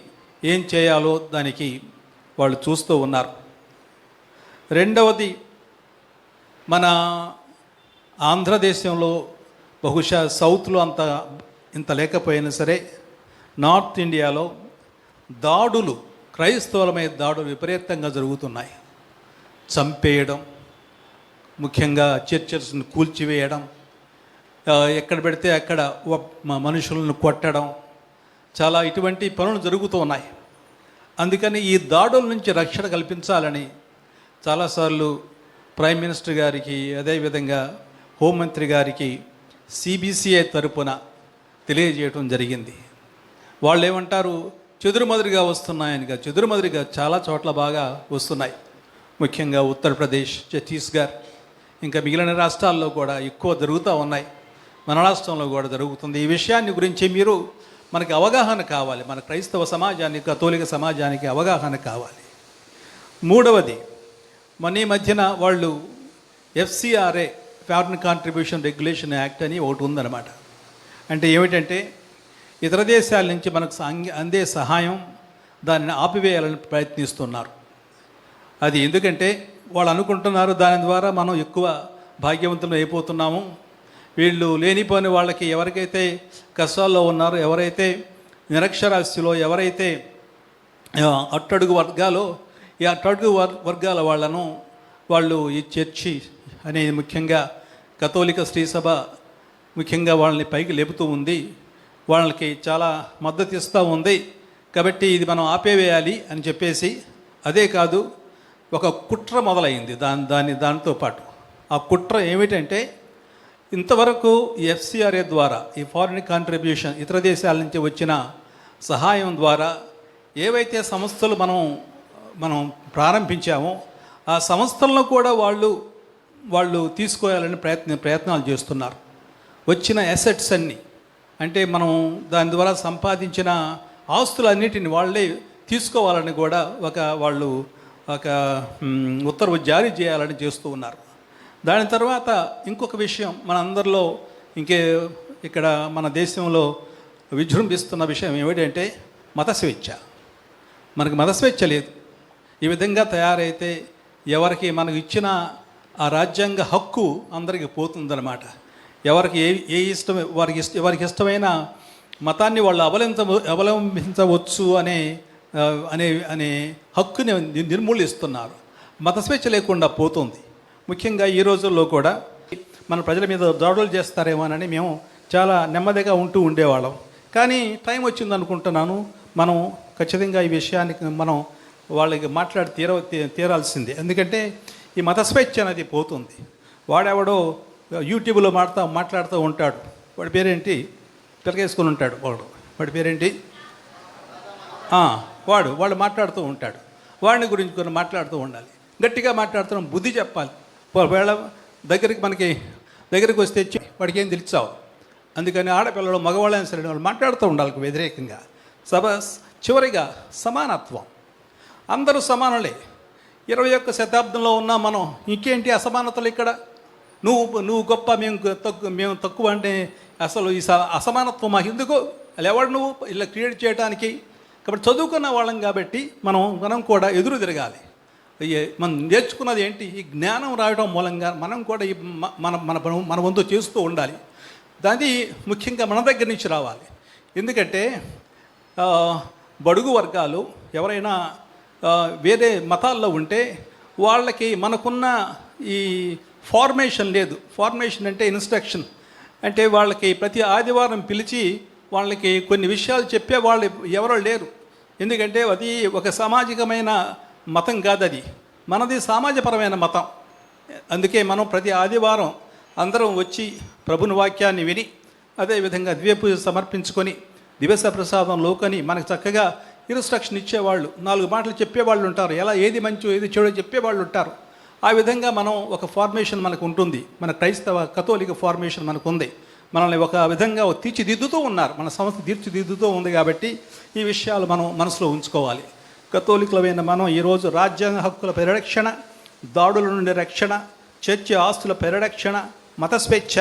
ఏం చేయాలో దానికి వాళ్ళు చూస్తూ ఉన్నారు. రెండవది, మన ఆంధ్రదేశంలో బహుశా సౌత్లో ఇంత లేకపోయినా సరే నార్త్ ఇండియాలో దాడులు, క్రైస్తవుల మీద దాడులు విపరీతంగా జరుగుతున్నాయి. చంపేయడం, ముఖ్యంగా చర్చెస్ను కూల్చివేయడం, ఎక్కడ పెడితే అక్కడ మనుషులను కొట్టడం, చాలా ఇటువంటి పనులు జరుగుతూ ఉన్నాయి. అందుకని ఈ దాడుల నుంచి రక్షణ కల్పించాలని చాలాసార్లు ప్రైమ్ మినిస్టర్ గారికి, అదేవిధంగా హోంమంత్రి గారికి సిబిసిఐ తరపున తెలియజేయడం జరిగింది. వాళ్ళు ఏమంటారు, చెదురుమదురుగా వస్తున్నాయనిగా. చెదురుమదురుగా చాలా చోట్ల బాగా వస్తున్నాయి. ముఖ్యంగా ఉత్తరప్రదేశ్, ఛత్తీస్గఢ్, ఇంకా మిగిలిన రాష్ట్రాల్లో కూడా ఎక్కువ జరుగుతూ ఉన్నాయి. మన రాష్ట్రంలో కూడా జరుగుతుంది. ఈ విషయాన్ని గురించి మనకి అవగాహన కావాలి. మన క్రైస్తవ సమాజానికి, కథోలిక సమాజానికి అవగాహన కావాలి. మూడవది, మన ఈ మధ్యన వాళ్ళు FCRA, foreign contribution regulation act అని ఒకటి ఉందన్నమాట. అంటే ఏమిటంటే ఇతర దేశాల నుంచి మనకు అందే సహాయం దానిని ఆపివేయాలని ప్రయత్నిస్తున్నారు. అది ఎందుకంటే వాళ్ళు అనుకుంటున్నారు దాని ద్వారా మనం ఎక్కువ భాగ్యవంతులు అయిపోతున్నాము. వీళ్ళు లేనిపోని వాళ్ళకి, ఎవరికైతే కష్టాల్లో ఉన్నారో, ఎవరైతే నిరక్షరాస్యులో, ఎవరైతే అట్టడుగు వర్గాలో, ఈ అట్టడుగు వర్గాల వాళ్ళు ఈ చర్చి అనేది ముఖ్యంగా కథోలిక స్త్రీ సభ ముఖ్యంగా వాళ్ళని పైకి లేపుతూ ఉంది, వాళ్ళకి చాలా మద్దతు ఇస్తూ ఉంది. కాబట్టి ఇది మనం ఆపేవేయాలి అని చెప్పేసి, అదే కాదు ఒక కుట్ర మొదలైంది దానితో పాటు. ఆ కుట్ర ఏమిటంటే, ఇంతవరకు ఈ FCRA ద్వారా, ఈ ఫారిన్ కాంట్రిబ్యూషన్, ఇతర దేశాల నుంచి వచ్చిన సహాయం ద్వారా ఏవైతే సంస్థలు మనం ప్రారంభించామో ఆ సంస్థలను కూడా వాళ్ళు తీసుకోవాలని ప్రయత్నాలు చేస్తున్నారు. వచ్చిన అసెట్స్ అన్నీ, అంటే మనం దాని ద్వారా సంపాదించిన ఆస్తులన్నిటిని వాళ్ళే తీసుకోవాలని కూడా వాళ్ళు ఒక ఉత్తర్వు జారీ చేయాలని చేస్తూ ఉన్నారు. దాని తర్వాత ఇంకొక విషయం మనందరిలో ఇక్కడ మన దేశంలో విజృంభిస్తున్న విషయం ఏమిటంటే మత స్వేచ్ఛ. మనకు మత స్వేచ్ఛ లేదు. ఈ విధంగా తయారైతే ఎవరికి మనకు ఇచ్చిన ఆ రాజ్యాంగ హక్కు అందరికీ పోతుందన్నమాట. ఎవరికి ఏ ఇష్టం వారికి ఇష్టమైన మతాన్ని వాళ్ళు అవలంబించవచ్చు అనే హక్కుని నిర్మూలిస్తున్నారు. మత స్వేచ్ఛ లేకుండా పోతుంది. ముఖ్యంగా ఈ రోజుల్లో కూడా మన ప్రజల మీద దాడులు చేస్తారేమోనని మేము చాలా నెమ్మదిగా ఉండేవాళ్ళం. కానీ టైం వచ్చింది అనుకుంటున్నాను, మనం ఖచ్చితంగా ఈ విషయానికి మనం వాళ్ళకి తీరాల్సిందే. ఎందుకంటే ఈ మత స్వేచ్ఛ అనేది పోతుంది. వాడెవడో యూట్యూబ్లో మాట్లాడుతూ ఉంటాడు, వాడి పేరేంటి, పిలకేసుకొని ఉంటాడు వాడి పేరేంటి, వాడు మాట్లాడుతూ ఉంటాడు. వాడిని గురించి కొన్ని మాట్లాడుతూ ఉండాలి, గట్టిగా మాట్లాడుతున్నాం, బుద్ధి చెప్పాలి. ఒకవేళ దగ్గరికి వస్తే వాడికి ఏం తెలిసావు. అందుకని ఆడపిల్లలు, మగవాళ్ళని సరే వాళ్ళు మాట్లాడుతూ ఉండాలి వ్యతిరేకంగా. చివరిగా సమానత్వం. అందరూ సమానులే. 21వ శతాబ్దంలో ఉన్నాం మనం. ఇంకేంటి అసమానతలు ఇక్కడ? నువ్వు గొప్ప, మేము తక్కువ అంటే అసలు ఈ అసమానత్వం మాకు ఎందుకు? అలా ఎవడు నువ్వు ఇలా క్రియేట్ చేయడానికి? కాబట్టి చదువుకున్న వాళ్ళం కాబట్టి మనం కూడా ఎదురు తిరగాలి. మనం నేర్చుకున్నది ఏంటి? ఈ జ్ఞానం రావడం మూలంగా మనం కూడా మన వంతు చేస్తూ ఉండాలి. దాన్ని ముఖ్యంగా మన దగ్గర నుంచి రావాలి. ఎందుకంటే బడుగు వర్గాలు ఎవరైనా వేరే మతాల్లో ఉంటే వాళ్ళకి మనకున్న ఈ ఫార్మేషన్ లేదు. ఫార్మేషన్ అంటే ఇన్స్ట్రక్షన్. అంటే వాళ్ళకి ప్రతి ఆదివారం పిలిచి వాళ్ళకి కొన్ని విషయాలు చెప్పే వాళ్ళు ఎవరో లేరు. ఎందుకంటే అది ఒక సామాజికమైన మతం కాదు, అది మనది సమాజపరమైన మతం. అందుకే మనం ప్రతి ఆదివారం అందరం వచ్చి ప్రభుని వాక్యాన్ని విని, అదేవిధంగా దివ్యపూజ సమర్పించుకొని దివస ప్రసాదం లోకని మనకు చక్కగా ఇన్స్ట్రక్షన్ ఇచ్చేవాళ్ళు, 4 మాటలు చెప్పేవాళ్ళు ఉంటారు. ఏది మంచో ఏది చెడో చెప్పేవాళ్ళు ఉంటారు. ఆ విధంగా మనం ఒక ఫార్మేషన్ మనకు ఉంటుంది. మన క్రైస్తవ కథోలిక ఫార్మేషన్ మనకు ఉంది. మనల్ని ఒక విధంగా తీర్చిదిద్దుతూ ఉన్నారు. మన సంస్థ తీర్చిదిద్దుతూ ఉంది. కాబట్టి ఈ విషయాలు మనం మనసులో ఉంచుకోవాలి. కథోలికులమైన మనం ఈరోజు రాజ్యాంగ హక్కుల పరిరక్షణ, దాడుల నుండి రక్షణ, చర్చి ఆస్తుల పరిరక్షణ, మత స్వేచ్ఛ,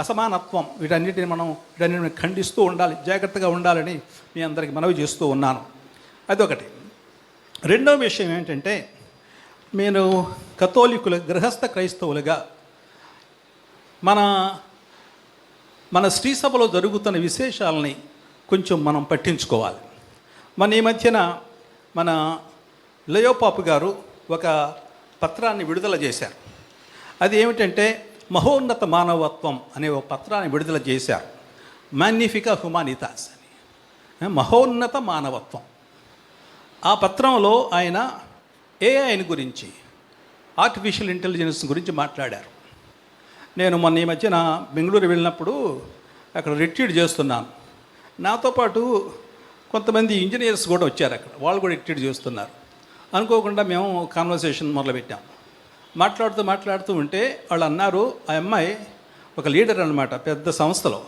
అసమానత్వం, వీటన్నిటిని ఖండిస్తూ ఉండాలి, జాగ్రత్తగా ఉండాలని మీ అందరికీ మనవి చేస్తూ ఉన్నాను. అదొకటి. రెండవ విషయం ఏంటంటే, నేను కథోలికుల గృహస్థ క్రైస్తవులుగా మన శ్రీ సభలో జరుగుతున్న విశేషాలని కొంచెం మనం పట్టించుకోవాలి. ఈ మధ్యన మన లయోపాపు గారు ఒక పత్రాన్ని విడుదల చేశారు. అది ఏమిటంటే మహోన్నత మానవత్వం అనే ఒక పత్రాన్ని విడుదల చేశారు. మాగ్నిఫికా హ్యుమానిటాస్ అని, మహోన్నత మానవత్వం. ఆ పత్రంలో ఆయన ఏఐని గురించి, ఆర్టిఫిషియల్ ఇంటెలిజెన్స్ గురించి మాట్లాడారు. నేను మొన్న ఈ మధ్యన బెంగళూరు వెళ్ళినప్పుడు అక్కడ రిట్రీట్ చేస్తున్నాను. నాతో పాటు కొంతమంది ఇంజనీర్స్ కూడా వచ్చారు. అక్కడ వాళ్ళు కూడా రిట్రీట్ చేస్తున్నారు. అనుకోకుండా మేము కాన్వర్సేషన్ మొదలుపెట్టాం. మాట్లాడుతూ ఉంటే వాళ్ళు అన్నారు, ఆ అమ్మాయి ఒక లీడర్ అనమాట పెద్ద సంస్థలో.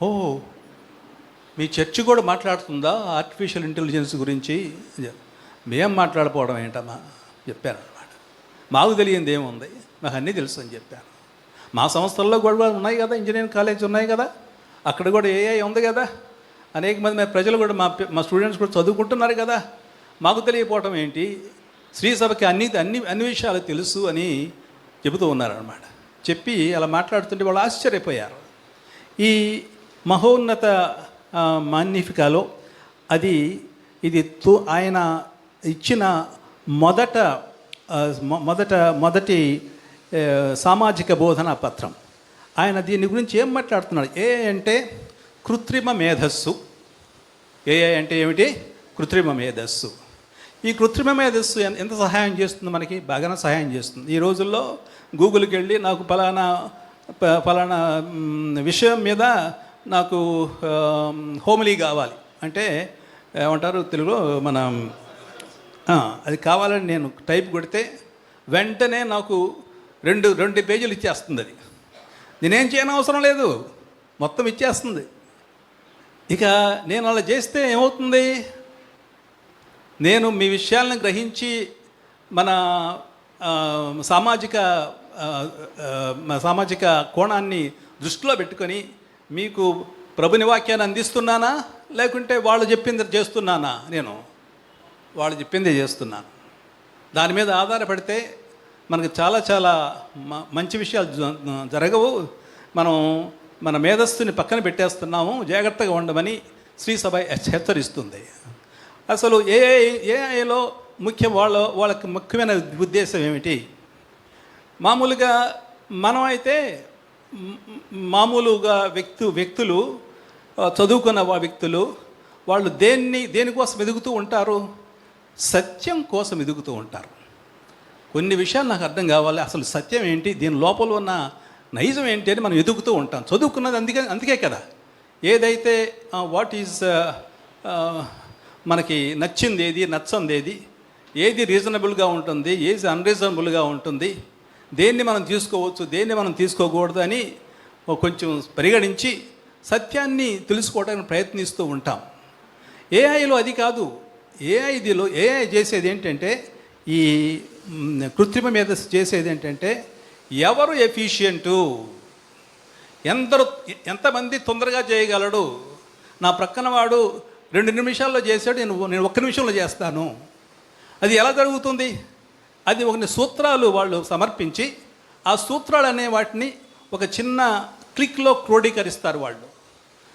ఓ, మీ చర్చి కూడా మాట్లాడుతుందా ఆర్టిఫిషియల్ ఇంటెలిజెన్స్ గురించి? మేం మాట్లాడిపోవడం ఏంటమ్మా చెప్పాను అనమాట. మాకు తెలియంది ఏముంది, మాకు అన్నీ తెలుసు అని చెప్పాను. మా సంస్థల్లో కూడా ఉన్నాయి కదా, ఇంజనీరింగ్ కాలేజ్ ఉన్నాయి కదా, అక్కడ కూడా ఏఐ ఉంది కదా, అనేక మంది ప్రజలు కూడా మా స్టూడెంట్స్ కూడా చదువుకుంటున్నారు కదా, మాకు తెలియకపోవటం ఏంటి, శ్రీ సభకి అన్ని విషయాలు తెలుసు అని చెబుతూ ఉన్నారనమాట. చెప్పి అలా మాట్లాడుతుంటే వాళ్ళు ఆశ్చర్యపోయారు. ఈ మహోన్నత మాగ్నిఫికాలో ఇది ఆయన ఇచ్చిన మొదటి సామాజిక బోధనా పత్రం. ఆయన దీని గురించి ఏం మాట్లాడుతున్నాడు? ఏఐ అంటే కృత్రిమ మేధస్సు. ఏఐ అంటే ఏమిటి? కృత్రిమ మేధస్సు. ఈ కృత్రిమ మేధస్సు ఎంత సహాయం చేస్తుంది మనకి? బాగానే సహాయం చేస్తుంది. ఈ రోజుల్లో గూగుల్కి వెళ్ళి నాకు ఫలానా విషయం మీద నాకు హోమిలీ కావాలి అంటే ఏమంటారు తెలుగులో, అది కావాలని నేను టైప్ కొడితే వెంటనే నాకు రెండు పేజీలు ఇచ్చేస్తుంది. అది నేనేం చేయని అవసరం లేదు, మొత్తం ఇచ్చేస్తుంది. ఇక నేను అలా చేస్తే ఏమవుతుంది? నేను మీ విషయాలను గ్రహించి మన సామాజిక కోణాన్ని దృష్టిలో పెట్టుకొని మీకు ప్రభుని వాక్యాన్ని అందిస్తున్నానా, లేకుంటే వాళ్ళు చెప్పింది చేస్తున్నానా? నేను వాళ్ళు చెప్పిందే చేస్తున్నాను. దాని మీద ఆధారపడితే మనకు చాలా మంచి విషయాలు జరగవు. మన మేధస్సుని పక్కన పెట్టేస్తున్నాము. జాగ్రత్తగా ఉండమని శ్రీ సభ హెచ్చరిస్తుంది. అసలు ఏఐలో వాళ్ళకి ముఖ్యమైన ఉద్దేశం ఏమిటి? మామూలుగా మనం అయితే మామూలుగా వ్యక్తులు చదువుకున్న వ్యక్తులు వాళ్ళు దేనికోసం ఎదుగుతూ ఉంటారు? సత్యం కోసం ఎదుగుతూ ఉంటారు. కొన్ని విషయాలు నాకు అర్థం కావాలి, అసలు సత్యం ఏంటి, దీని లోపల ఉన్న నైజం ఏంటి అని మనం ఎదుగుతూ ఉంటాం. చదువుకున్నది అందుకే కదా. ఏదైతే వాట్ ఈజ్ మనకి నచ్చింది ఏది, నచ్చంది ఏది రీజనబుల్గా ఉంటుంది, ఏది అన్రీజనబుల్గా ఉంటుంది, దేన్ని మనం తీసుకోవచ్చు, దేన్ని మనం తీసుకోకూడదు అని కొంచెం పరిగణించి సత్యాన్ని తెలుసుకోవడానికి ప్రయత్నిస్తూ ఉంటాం. ఏఐలో అది కాదు. ఏఐ చేసేది ఏంటంటే, ఈ కృత్రిమ మీద చేసేది ఏంటంటే, ఎవరు ఎఫిషియంటు, ఎంతమంది తొందరగా చేయగలడు, నా ప్రక్కన వాడు 2 నిమిషాల్లో చేశాడు, నేను 1 నిమిషంలో చేస్తాను. అది ఎలా జరుగుతుంది? అది ఒక సూత్రాలు వాళ్ళు సమర్పించి, ఆ సూత్రాలు అనే వాటిని ఒక చిన్న క్లిక్లో క్రోడీకరిస్తారు వాళ్ళు.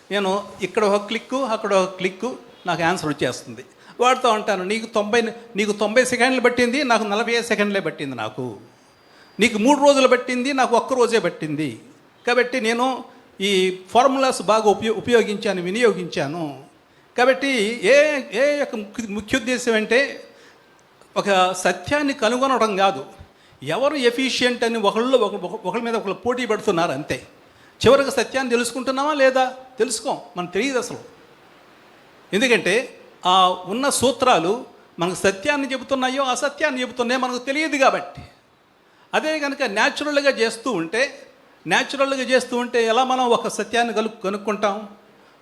నేను ఇక్కడ ఒక క్లిక్కు, అక్కడ ఒక క్లిక్కు, నాకు ఆన్సర్ వచ్చేస్తుంది. వాడుతూ ఉంటాను, నీకు 90 సెకండ్లు పట్టింది, నాకు 45 సెకండ్లే పట్టింది. నీకు 3 రోజులు పట్టింది, నాకు 1 రోజే పట్టింది. కాబట్టి నేను ఈ ఫార్ములాస్ బాగా వినియోగించాను. కాబట్టి ఏ యొక్క ముఖ్య ఉద్దేశం అంటే, ఒక సత్యాన్ని కనుగొనడం కాదు, ఎవరు ఎఫిషియెంట్ అని ఒకళ్ళ మీద ఒకళ్ళు పోటీ పడుతున్నారు అంతే. చివరికి సత్యాన్ని తెలుసుకుంటున్నామా లేదా? తెలుసుకోం, మనకు తెలియదు అసలు. ఎందుకంటే ఆ ఉన్న సూత్రాలు మనకు సత్యాన్ని చెబుతున్నాయో అసత్యాన్ని చెబుతున్నాయో మనకు తెలియదు. కాబట్టి అదే కనుక న్యాచురల్గా చేస్తూ ఉంటే ఎలా మనం ఒక సత్యాన్ని కనుక్కుంటాం?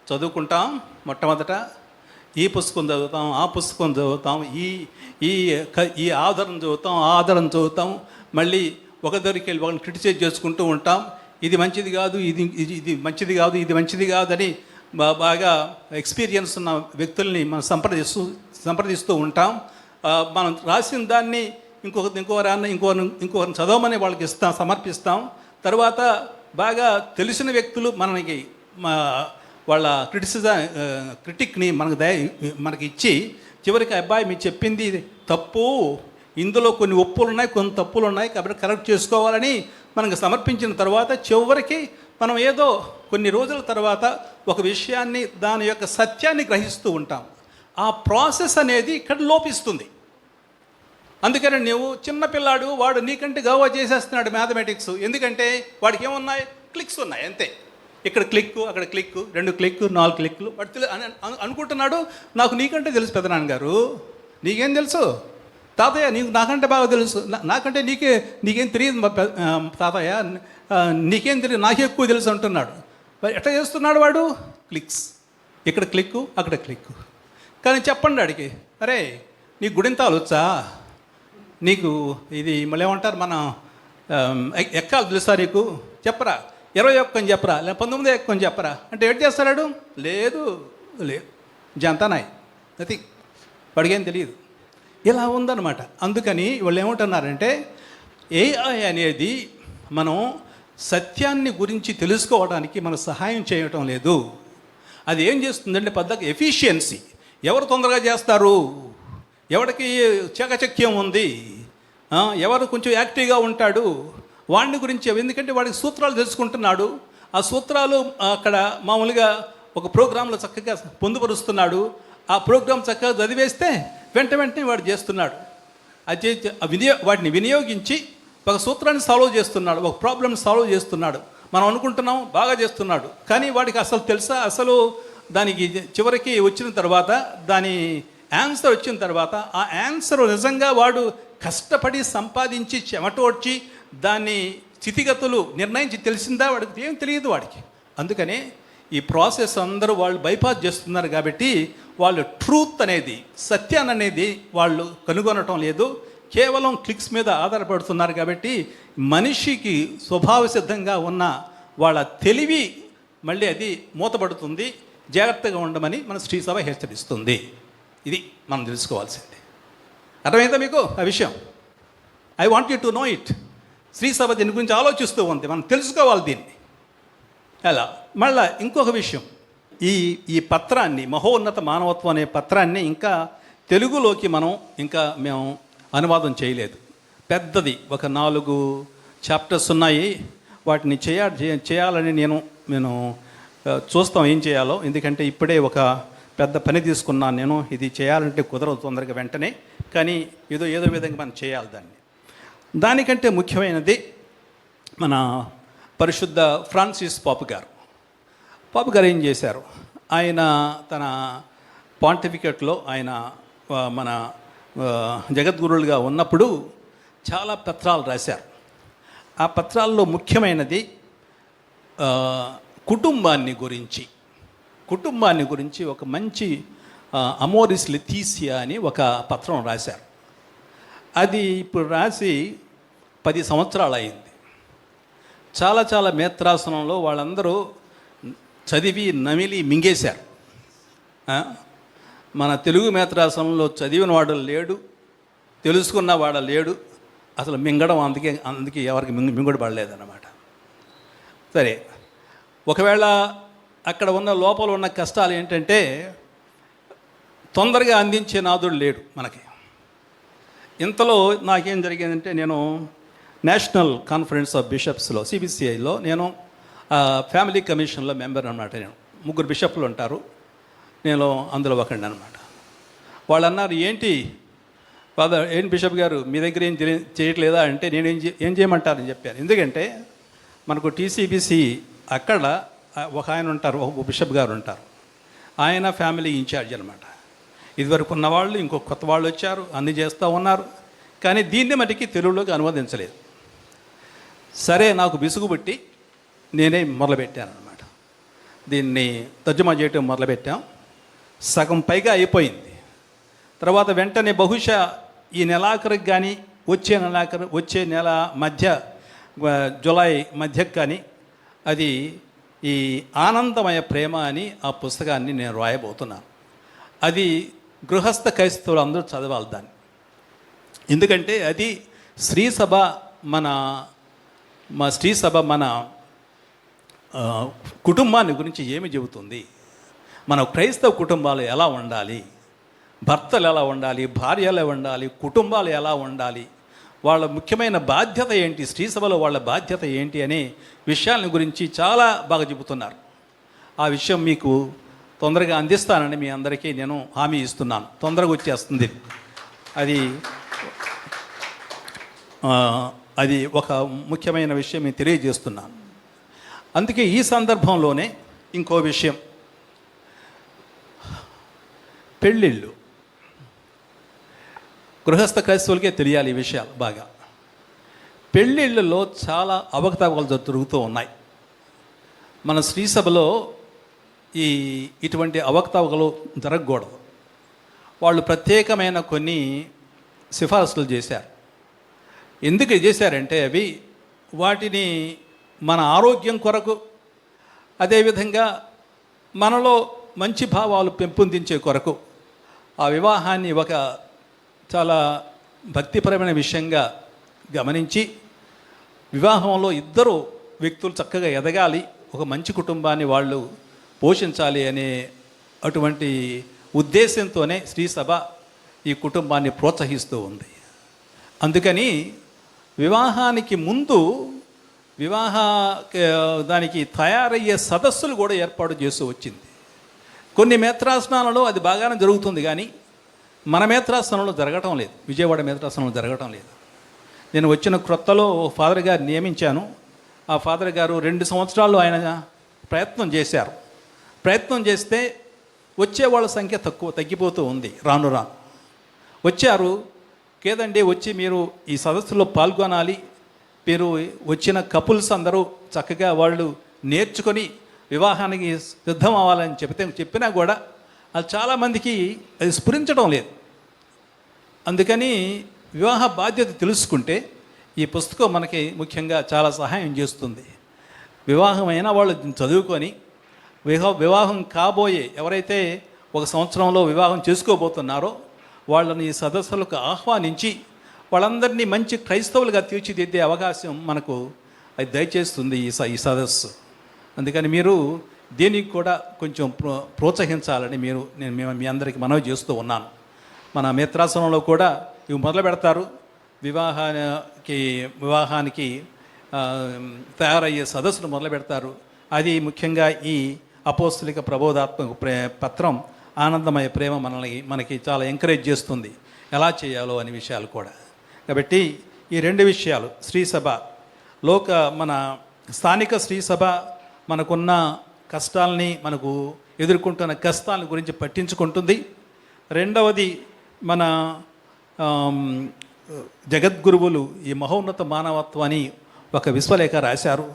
చదువుకుంటాం మొట్టమొదట. ఈ పుస్తకం చదువుతాం, ఆ పుస్తకం చదువుతాం, ఈ ఆధారం చదువుతాం, ఆ ఆధారం చదువుతాం, మళ్ళీ ఒక దగ్గరికి వెళ్ళి వాళ్ళని క్రిటిసైజ్ చేసుకుంటూ ఉంటాం. ఇది మంచిది కాదు, ఇది మంచిది కాదు, ఇది మంచిది కాదని బాగా ఎక్స్పీరియన్స్ ఉన్న వ్యక్తుల్ని మనం సంప్రదిస్తూ ఉంటాం. మనం రాసిన దాన్ని ఇంకొకరిని చదవమని వాళ్ళకి సమర్పిస్తాం. తర్వాత బాగా తెలిసిన వ్యక్తులు మనకి వాళ్ళ క్రిటిక్ని మనకి ఇచ్చి చివరికి అబ్బాయి మీరు చెప్పింది తప్పు, ఇందులో కొన్ని ఒప్పులు ఉన్నాయి, కొన్ని తప్పులు ఉన్నాయి, కాబట్టి కరెక్ట్ చేసుకోవాలని మనకు సమర్పించిన తర్వాత చివరికి మనం ఏదో కొన్ని రోజుల తర్వాత ఒక విషయాన్ని దాని యొక్క సత్యాన్ని గ్రహిస్తూ ఉంటాం. ఆ ప్రాసెస్ అనేది ఇక్కడ లోపిస్తుంది. అందుకని నువ్వు చిన్నపిల్లాడు, వాడు నీకంటే గౌరవ చేసేస్తున్నాడు మ్యాథమెటిక్స్. ఎందుకంటే వాడికి ఏమున్నాయి, క్లిక్స్ ఉన్నాయి అంతే. ఇక్కడ క్లిక్, అక్కడ క్లిక్, 2 క్లిక్, 4 క్లిక్లు వాడు అనుకుంటున్నాడు నాకు నీకంటే తెలుసు పెదనాన్నగారు. నీకేం తెలుసు తాతయ్య, నీకు నాకంటే బాగా తెలుసు, నాకంటే నీకేం తెలియదు తాతయ్య, నీకేం తెలియదు, నాకే ఎక్కువ తెలుసు అంటున్నాడు. ఎట్లా చేస్తున్నాడు వాడు, క్లిక్స్, ఇక్కడ క్లిక్, అక్కడ క్లిక్. కానీ చెప్పండి వాడికి, అరే నీకు గుడింతాలు వచ్చా, నీకు ఇది మళ్ళీ ఏమంటారు మన ఎక్కాలు తెలుసా నీకు, చెప్పరా, 21 అని చెప్పరా, లేదా 19 అని చెప్పరా అంటే ఏం చేస్తాడు, లేదు జంతనాయ్ అది వాడికేం తెలియదు. ఇలా ఉందన్నమాట. అందుకని వాళ్ళు ఏమంటున్నారంటే ఏఐ అనేది మనం సత్యాన్ని గురించి తెలుసుకోవడానికి మన సహాయం చేయటం లేదు. అది ఏం చేస్తుందంటే పెద్దగా ఎఫిషియన్సీ, ఎవరు తొందరగా చేస్తారు, ఎవరికి చాకచక్యం ఉంది, ఎవరు కొంచెం యాక్టివ్గా ఉంటాడు వాడిని గురించి. ఎందుకంటే వాడికి సూత్రాలు తెలుసుకుంటున్నాడు, ఆ సూత్రాలు అక్కడ మామూలుగా ఒక ప్రోగ్రాంలో చక్కగా పొందుపరుస్తున్నాడు, ఆ ప్రోగ్రాం చక్కగా చదివేస్తే వెంటనే వాడు చేస్తున్నాడు. అది వాటిని వినియోగించి ఒక సూత్రాన్ని సాల్వ్ చేస్తున్నాడు, ఒక ప్రాబ్లమ్ని సాల్వ్ చేస్తున్నాడు. మనం అనుకుంటున్నాం బాగా చేస్తున్నాడు, కానీ వాడికి అసలు తెలుసా, అసలు దానికి చివరికి వచ్చిన తర్వాత దాని ఆన్సర్ వచ్చిన తర్వాత ఆ ఆన్సర్ నిజంగా వాడు కష్టపడి సంపాదించి చెమటోడ్చి దాన్ని స్థితిగతులు నిర్ణయించి తెలిసిందా, వాడికి ఏం తెలియదు వాడికి. అందుకనే ఈ ప్రాసెస్ అందరూ వాళ్ళు బైపాస్ చేస్తున్నారు. కాబట్టి వాళ్ళు ట్రూత్ అనేది, సత్యాన్ని అనేది వాళ్ళు కనుగొనటం లేదు, కేవలం క్లిక్స్ మీద ఆధారపడుతున్నారు. కాబట్టి మనిషికి స్వభావ సిద్ధంగా ఉన్న వాళ్ళ తెలివి మళ్ళీ అది మూతపడుతుంది. జాగ్రత్తగా ఉండమని మన శ్రీ సభ హెచ్చరిస్తుంది. ఇది మనం తెలుసుకోవాల్సింది. అర్థమైందా మీకు ఆ విషయం? I want you to know it. శ్రీ సభ దీని గురించి ఆలోచిస్తూ ఉంది, మనం తెలుసుకోవాలి దీన్ని. అలా మళ్ళా ఇంకొక విషయం, ఈ పత్రాన్ని, మహోన్నత మానవత్వం అనే పత్రాన్ని ఇంకా తెలుగులోకి మేము అనువాదం చేయలేదు. పెద్దది, ఒక 4 చాప్టర్స్ ఉన్నాయి. వాటిని చేయాలని నేను చూస్తాం ఏం చేయాలో. ఎందుకంటే ఇప్పుడే ఒక పెద్ద పని తీసుకున్నాను నేను. ఇది చేయాలంటే కుదరదు తొందరగా వెంటనే, కానీ ఏదో విధంగా మనం చేయాలి దాన్ని. దానికంటే ముఖ్యమైనది మన పరిశుద్ధ ఫ్రాన్సిస్ పాపు గారు ఏం చేశారు, ఆయన తన పాంటిఫికేట్లో ఆయన మన జగద్గురులుగా ఉన్నప్పుడు చాలా పత్రాలు రాశారు. ఆ పత్రాల్లో ముఖ్యమైనది కుటుంబాన్ని గురించి ఒక మంచి అమోరిస్ లెతీసియా అని ఒక పత్రం రాశారు. అది ఇప్పుడు రాసి 10 సంవత్సరాలు అయింది. చాలా మేత్రాసనంలో వాళ్ళందరూ చదివి నమిలి మింగేశారు. మన తెలుగు మేత్రాసనంలో చదివిన వాడు లేడు, తెలుసుకున్న వాడు లేడు, అసలు మింగడం అందుకే ఎవరికి మింగుడు పడలేదన్నమాట. సరే, ఒకవేళ అక్కడ ఉన్న లోపల ఉన్న కష్టాలు ఏంటంటే తొందరగా అందించే నాదుడు లేడు మనకి. ఇంతలో నాకేం జరిగిందంటే, నేను నేషనల్ కాన్ఫరెన్స్ ఆఫ్ బిషప్స్లో సిబిసిఐలో నేను ఫ్యామిలీ కమిషన్లో మెంబర్ అనమాట. నేను 3 బిషప్లు ఉంటారు, నేను అందులో ఒకడిని అనమాట. వాళ్ళు అన్నారు, ఏంటి ఫాదర్, ఏంటి బిషప్ గారు మీ దగ్గర ఏం చేయట్లేదా అంటే, నేను ఏం చేయమంటారని చెప్పాను. ఎందుకంటే మనకు టీసీబీసీ అక్కడ ఒక ఆయన ఉంటారు, ఒక బిషప్ గారు ఉంటారు, ఆయన ఫ్యామిలీ ఇన్ఛార్జ్ అనమాట. ఇదివరకు ఉన్న వాళ్ళు ఇంకొక కొత్త వాళ్ళు వచ్చారు, అన్నీ చేస్తూ ఉన్నారు, కానీ దీన్ని మటుకి తెలుగులోకి అనువదించలేదు. సరే, నాకు విసుగు పుట్టి నేనే మొదలుపెట్టాను అనమాట. దీన్ని తర్జుమా చేయటం మొదలుపెట్టాం. సగం పైగా అయిపోయింది. తర్వాత వెంటనే బహుశా ఈ నెలాఖరికి కానీ వచ్చే నెల మధ్య జులై మధ్యకు కానీ అది ఈ ఆనందమయ ప్రేమ అని ఆ పుస్తకాన్ని నేను రాయబోతున్నాను. అది గృహస్థ క్రైస్తవులు అందరూ చదవాలి దాన్ని. ఎందుకంటే అది శ్రీసభ మా శ్రీసభ మన కుటుంబాన్ని గురించి ఏమి చెబుతుంది, మన క్రైస్తవ కుటుంబాలు ఎలా ఉండాలి, భర్తలు ఎలా ఉండాలి, భార్యలు ఎలా ఉండాలి, కుటుంబాలు ఎలా ఉండాలి, వాళ్ళ ముఖ్యమైన బాధ్యత ఏంటి, శ్రీసభలో వాళ్ళ బాధ్యత ఏంటి అనే విషయాల గురించి చాలా బాగా చెబుతున్నారు. ఆ విషయం మీకు తొందరగా అందిస్తానని మీ అందరికీ నేను హామీ ఇస్తున్నాను. తొందరగా వచ్చేస్తుంది. అది ఒక ముఖ్యమైన విషయం నేను తెలియజేస్తున్నాను. అందుకే ఈ సందర్భంలోనే ఇంకో విషయం, పెళ్ళిళ్ళు గృహస్థ క్రైస్తవులకే తెలియాలి ఈ విషయాలు బాగా. పెళ్ళిళ్ళలో చాలా అవకతవకలు జరుగుతూ ఉన్నాయి. మన శ్రీసభలో ఇటువంటి అవకతవకలు జరగకూడదు. వాళ్ళు ప్రత్యేకమైన కొన్ని సిఫారసులు చేశారు. ఎందుకు చేశారంటే అవి వాటిని మన ఆరోగ్యం కొరకు, అదేవిధంగా మనలో మంచి భావాలు పెంపొందించే కొరకు ఆ వివాహాన్ని ఒక చాలా భక్తిపరమైన విషయంగా గమనించి వివాహంలో ఇద్దరు వ్యక్తులు చక్కగా ఎదగాలి, ఒక మంచి కుటుంబాన్ని వాళ్ళు పోషించాలి అనే అటువంటి ఉద్దేశంతోనే శ్రీసభ ఈ కుటుంబాన్ని ప్రోత్సహిస్తూ ఉంది. అందుకని వివాహానికి ముందు దానికి తయారయ్యే సదస్సులు కూడా ఏర్పాటు చేస్తూ వచ్చింది. కొన్ని మేత్రాసనాలలో అది బాగానే జరుగుతుంది, కానీ మన మేత్రాసనంలో జరగటం లేదు, విజయవాడ మేత్రాసనంలో జరగటం లేదు. నేను వచ్చిన క్రొత్తలో ఫాదర్ గారు నియమించాను. ఆ ఫాదర్ గారు 2 సంవత్సరాలు ఆయన ప్రయత్నం చేశారు. ప్రయత్నం చేస్తే వచ్చేవాళ్ళ సంఖ్య తగ్గిపోతూ ఉంది. రాను వచ్చారు కేదండి, వచ్చి మీరు ఈ సదస్సులో పాల్గొనాలి, మీరు వచ్చిన కపుల్స్ అందరూ చక్కగా వాళ్ళు నేర్చుకొని వివాహానికి సిద్ధం అవ్వాలని చెప్పినా కూడా అది చాలామందికి అది స్ఫురించడం లేదు. అందుకని వివాహ బాధ్యత తెలుసుకుంటే ఈ పుస్తకం మనకి ముఖ్యంగా చాలా సహాయం చేస్తుంది. వివాహమైన వాళ్ళు చదువుకొని వివాహం కాబోయే ఎవరైతే 1 సంవత్సరంలో వివాహం చేసుకోబోతున్నారో వాళ్ళని ఈ సదస్సులకు ఆహ్వానించి వాళ్ళందరినీ మంచి క్రైస్తవులుగా తీర్చిదిద్దే అవకాశం మనకు అది దయచేస్తుంది ఈ సదస్సు. అందుకని మీరు దీనికి కూడా కొంచెం ప్రోత్సహించాలని నేను మీ అందరికీ మనవి చేస్తూ ఉన్నాను. మన మేత్రాసనంలో కూడా ఇవి మొదలు పెడతారు. వివాహానికి తయారయ్యే సదస్సులు మొదలు పెడతారు. అది ముఖ్యంగా ఈ అపోస్తలిక ప్రబోధాత్మక పత్రం ఆనందమయ ప్రేమ మనకి చాలా ఎంకరేజ్ చేస్తుంది ఎలా చేయాలో అనే విషయాలు కూడా. కాబట్టి ఈ 2 విషయాలు, శ్రీసభ మన స్థానిక శ్రీసభ మనకున్న కష్టాలని, మనకు ఎదుర్కొంటున్న కష్టాల గురించి పట్టించుకుంటుంది. రెండవది మన జగద్గురువులు ఈ మహోన్నత మానవత్వాన్ని ఒక విశ్వలేఖ రాశారు.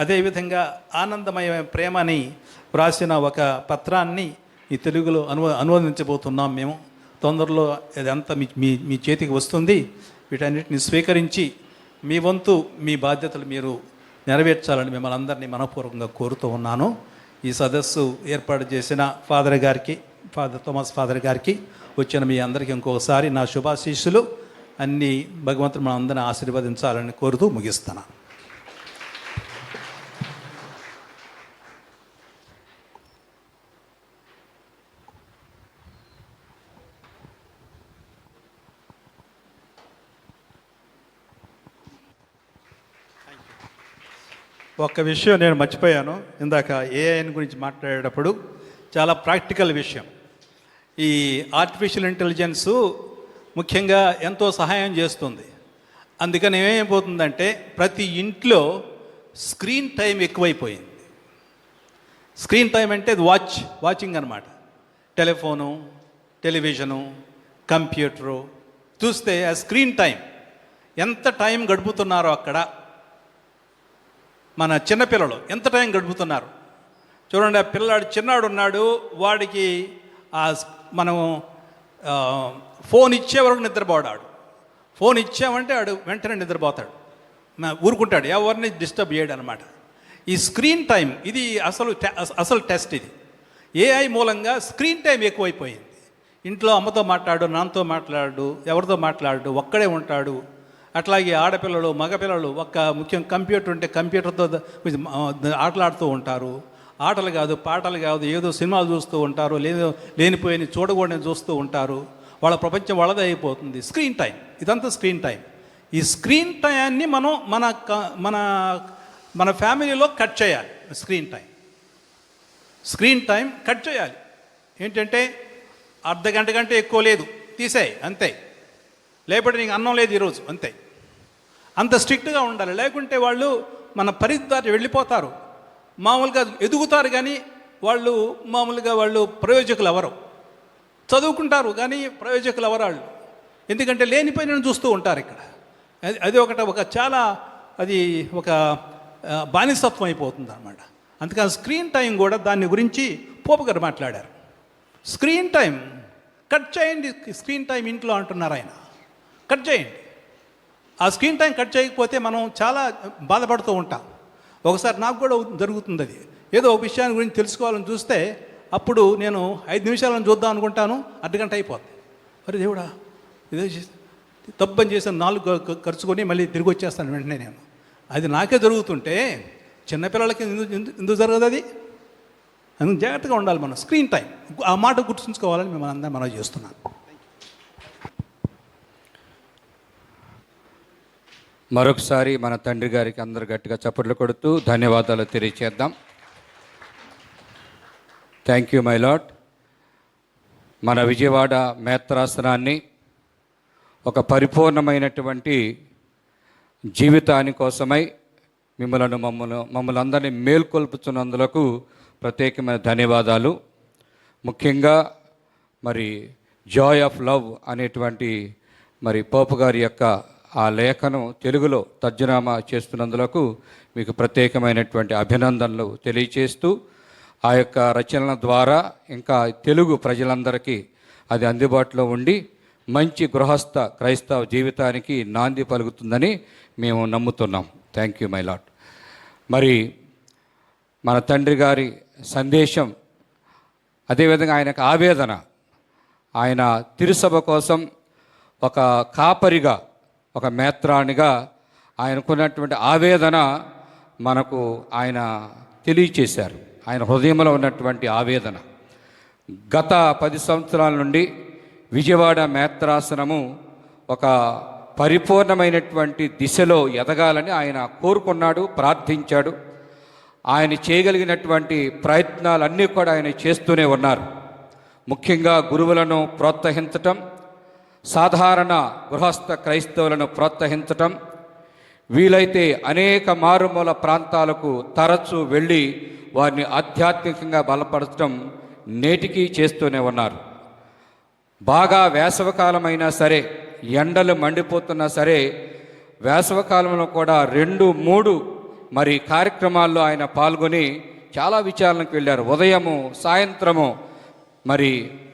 అదేవిధంగా ఆనందమయ ప్రేమని వ్రాసిన ఒక పత్రాన్ని ఈ తెలుగులో అనువదించబోతున్నాం మేము. తొందరలో ఇదంతా మీ చేతికి వస్తుంది. వీటన్నిటిని స్వీకరించి మీ వంతు మీ బాధ్యతలు మీరు నెరవేర్చాలని మిమ్మల్ని అందరినీ మనపూర్వకంగా కోరుతూ ఉన్నాను. ఈ సదస్సు ఏర్పాటు చేసిన ఫాదర్ థోమస్ ఫాదర్ గారికి, వచ్చిన మీ అందరికీ ఇంకొకసారి నా శుభాశీస్సులు. అన్ని భగవంతుడు మన అందరిని ఆశీర్వదించాలని కోరుతూ ముగిస్తున్నాను. ఒక్క విషయం నేను మర్చిపోయాను ఇందాక ఏఐని గురించి మాట్లాడేటప్పుడు. చాలా ప్రాక్టికల్ విషయం. ఈ ఆర్టిఫిషియల్ ఇంటెలిజెన్సు ముఖ్యంగా ఎంతో సహాయం చేస్తుంది. అందుకని ఏమైపోతుందంటే ప్రతి ఇంట్లో స్క్రీన్ టైం ఎక్కువైపోయింది. స్క్రీన్ టైం అంటే అది వాచింగ్ అనమాట. టెలిఫోను, టెలివిజను, కంప్యూటరు చూస్తే ఆ స్క్రీన్ టైం ఎంత టైం గడుపుతున్నారో అక్కడ. మన చిన్నపిల్లలు ఎంత టైం గడుపుతున్నారు చూడండి. ఆ పిల్లాడు చిన్నాడు ఉన్నాడు, వాడికి మనం ఫోన్ ఇచ్చే వరకు నిద్రపోడాడు. ఫోన్ ఇచ్చామంటే ఆడు వెంటనే నిద్రపోతాడు, ఊరుకుంటాడు, ఎవరిని డిస్టర్బ్ చేయడు అనమాట. ఈ స్క్రీన్ టైం ఇది అసలు టెస్ట్. ఇది ఏఐ మూలంగా స్క్రీన్ టైం ఎక్కువైపోయింది. ఇంట్లో అమ్మతో మాట్లాడు, నాన్నతో మాట్లాడు, ఎవరితో మాట్లాడు, ఒక్కడే ఉంటాడు. అట్లాగే ఆడపిల్లలు మగపిల్లలు ముఖ్యం కంప్యూటర్ ఉంటే కంప్యూటర్తో ఆటలాడుతూ ఉంటారు. ఆటలు కాదు పాటలు కాదు ఏదో సినిమాలు చూస్తూ ఉంటారు, లేనిపోయిన చూడకూడని చూస్తూ ఉంటారు. వాళ్ళ ప్రపంచం వాళ్ళదే అయిపోతుంది. స్క్రీన్ టైం ఇదంతా స్క్రీన్ టైం. ఈ స్క్రీన్ టైంని మనం మన ఫ్యామిలీలో కట్ చేయాలి. స్క్రీన్ టైం కట్ చేయాలి. ఏంటంటే అర్ధగంట కంటే ఎక్కువ లేదు, తీసేయి అంతే. లేకపోతే నీకు అన్నం లేదు ఈరోజు అంతే. అంత స్ట్రిక్ట్గా ఉండాలి. లేకుంటే వాళ్ళు మన పరిధి దాటి వెళ్ళిపోతారు. మామూలుగా ఎదుగుతారు కానీ వాళ్ళు ప్రయోజకులు ఎవరు. చదువుకుంటారు కానీ ప్రయోజకులు ఎవరు వాళ్ళు. ఎందుకంటే లేనిపోయిన చూస్తూ ఉంటారు ఇక్కడ. అది ఒక బానిసత్వం అయిపోతుంది అన్నమాట. అందుకని స్క్రీన్ టైం కూడా దాని గురించి పోపు గారు మాట్లాడారు. స్క్రీన్ టైం కట్ చేయండి. స్క్రీన్ టైం ఇంట్లో అంటున్నారు ఆయన, కట్ చేయండి. ఆ స్క్రీన్ టైం కట్ చేయకపోతే మనం చాలా బాధపడుతూ ఉంటాం. ఒకసారి నాకు కూడా జరుగుతుంది అది. ఏదో ఒక విషయాన్ని గురించి తెలుసుకోవాలని చూస్తే అప్పుడు నేను 5 నిమిషాలను చూద్దాం అనుకుంటాను, అర్ధగంట అయిపోద్ది. మరి దేవుడా ఇదే తప్పని చేసిన 4 ఖర్చుకొని మళ్ళీ తిరిగి వచ్చేస్తాను వెంటనే నేను. అది నాకే జరుగుతుంటే చిన్నపిల్లలకి ఎందుకు జరగదు అది? అందుకు జాగ్రత్తగా ఉండాలి మనం. స్క్రీన్ టైం ఆ మాట గుర్తుంచుకోవాలని మేము అందరం మనం చేస్తున్నాను. మరొకసారి మన తండ్రి గారికి అందరు గట్టిగా చప్పట్లు కొడుతూ ధన్యవాదాలు తెలియచేద్దాం. Thank you my Lord. మన విజయవాడ మేత్రాసనాన్ని ఒక పరిపూర్ణమైనటువంటి జీవితాని కోసమై మమ్మల్ని అందరినీ మేల్కొల్పుతున్నందులకు ప్రత్యేకమైన ధన్యవాదాలు. ముఖ్యంగా మరి జాయ్ ఆఫ్ లవ్ అనేటువంటి పోపు గారి యొక్క ఆ లేఖను తెలుగులో తర్జుమా చేస్తున్నందులకు మీకు ప్రత్యేకమైనటువంటి అభినందనలు తెలియచేస్తూ ఆ యొక్క రచనల ద్వారా ఇంకా తెలుగు ప్రజలందరికీ అది అందుబాటులో ఉండి మంచి గృహస్థ క్రైస్తవ జీవితానికి నాంది పలుకుతుందని మేము నమ్ముతున్నాం. Thank you my lord. మరి మన తండ్రి గారి సందేశం, అదేవిధంగా ఆయనకు ఆవేదన, ఆయన తిరుసభ కోసం ఒక కాపరిగా, ఒక మేత్రానిగా ఆయనకున్నటువంటి ఆవేదన మనకు ఆయన తెలియచేశారు. ఆయన హృదయంలో ఉన్నటువంటి ఆవేదన. గత 10 సంవత్సరాల నుండి విజయవాడ మేత్రాసనము ఒక పరిపూర్ణమైనటువంటి దిశలో ఎదగాలని ఆయన కోరుకున్నాడు, ప్రార్థించాడు. ఆయన చేయగలిగినటువంటి ప్రయత్నాలన్నీ కూడా ఆయన చేస్తూనే ఉన్నారు. ముఖ్యంగా గురువులను ప్రోత్సహించటం, సాధారణ గృహస్థ క్రైస్తవులను ప్రోత్సహించటం, వీలైతే అనేక మారుమూల ప్రాంతాలకు తరచూ వెళ్ళి వారిని ఆధ్యాత్మికంగా బలపరచడం నేటికీ చేస్తూనే ఉన్నారు. బాగా వేసవకాలమైనా సరే, ఎండలు మండిపోతున్నా సరే, వేసవకాలంలో కూడా 2-3 కార్యక్రమాల్లో ఆయన పాల్గొని చాలా విచారణకు వెళ్ళారు. ఉదయము సాయంత్రము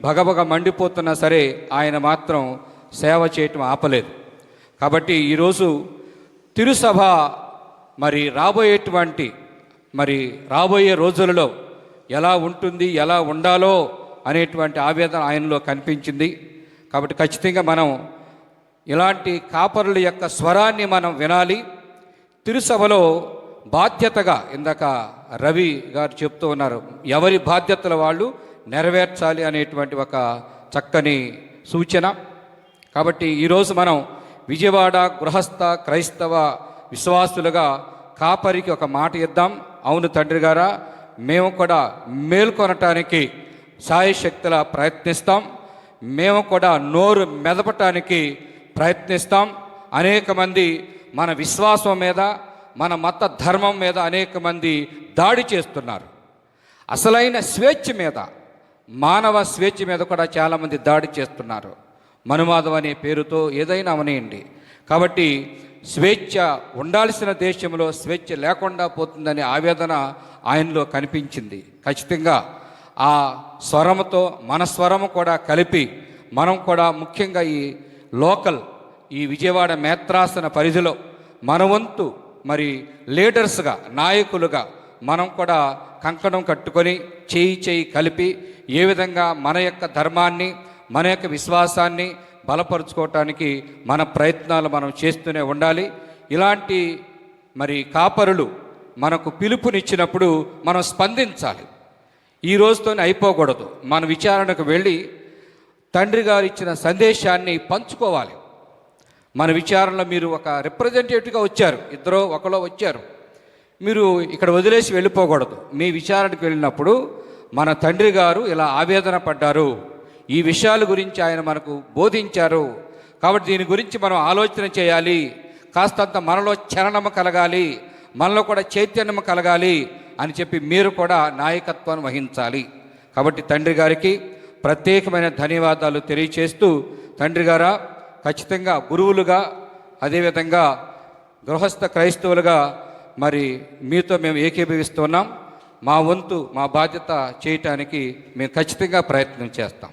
భగభగ మండిపోతున్నా సరే ఆయన మాత్రం సేవ చేయటం ఆపలేదు. కాబట్టి ఈరోజు తిరుసభ రాబోయే రోజులలో ఎలా ఉంటుంది, ఎలా ఉండాలో అనేటువంటి ఆవేదన ఆయనలో కనిపించింది. కాబట్టి ఖచ్చితంగా మనం ఇలాంటి కాపరుల యొక్క స్వరాన్ని మనం వినాలి. తిరుసభలో బాధ్యతగా, ఇందాక రవి గారు చెప్తూ ఉన్నారు, ఎవరి బాధ్యతలు వాళ్ళు నెరవేర్చాలి అనేటువంటి ఒక చక్కని సూచన. కాబట్టి ఈరోజు మనం విజయవాడ గృహస్థ క్రైస్తవ విశ్వాసులుగా కాపరికి ఒక మాట ఇద్దాం. అవును తండ్రి గారా, మేము కూడా మేల్కొనటానికి సాయశక్తులా ప్రయత్నిస్తాం, మేము కూడా నోరు మెదపటానికి ప్రయత్నిస్తాం. అనేక మంది మన విశ్వాసం మీద, మన మత ధర్మం మీద అనేక మంది దాడి చేస్తున్నారు. అసలైన స్వేచ్ఛ మీద, మానవ స్వేచ్ఛ మీద కూడా చాలామంది దాడి చేస్తున్నారు. మనువాదం అనే పేరుతో ఏదైనా అవనేయండి. కాబట్టి స్వేచ్ఛ ఉండాల్సిన దేశంలో స్వేచ్ఛ లేకుండా పోతుందనే ఆవేదన ఆయనలో కనిపించింది. ఖచ్చితంగా ఆ స్వరముతో మన స్వరము కూడా కలిపి మనం కూడా ముఖ్యంగా ఈ లోకల్ ఈ విజయవాడ మేత్రాసన పరిధిలో మన వంతు మరి లీడర్స్గా నాయకులుగా మనం కూడా కంకణం కట్టుకొని చేయి కలిపి ఏ విధంగా మన యొక్క ధర్మాన్ని మన యొక్క విశ్వాసాన్ని బలపరుచుకోవటానికి మన ప్రయత్నాలు మనం చేస్తూనే ఉండాలి. ఇలాంటి మరి కాపరులు మనకు పిలుపునిచ్చినప్పుడు మనం స్పందించాలి. ఈ రోజుతోనే అయిపోకూడదు. మన విచారణకు వెళ్ళి తండ్రి గారు ఇచ్చిన సందేశాన్ని పంచుకోవాలి. మన విచారణలో మీరు ఒక రిప్రజెంటేటివ్గా వచ్చారు, ఇద్దరో ఒకలో వచ్చారు, మీరు ఇక్కడ వదిలేసి వెళ్ళిపోకూడదు. మీ విచారణకు వెళ్ళినప్పుడు మన తండ్రి గారు ఇలా ఆవేదన పడ్డారు, ఈ విషయాల గురించి ఆయన మనకు బోధించారు, కాబట్టి దీని గురించి మనం ఆలోచన చేయాలి, కాస్తంత మనలో చలనము కలగాలి, మనలో కూడా చైతన్యము కలగాలి అని చెప్పి మీరు కూడా నాయకత్వాన్ని వహించాలి. కాబట్టి తండ్రి గారికి ప్రత్యేకమైన ధన్యవాదాలు తెలియచేస్తూ, తండ్రి గారా ఖచ్చితంగా గురువులుగా అదేవిధంగా గృహస్థ క్రైస్తవులుగా మరి మీతో మేము ఏకీభవిస్తున్నాం. మా వంతు మా బాధ్యత చేయటానికి మేము ఖచ్చితంగా ప్రయత్నం చేస్తాం.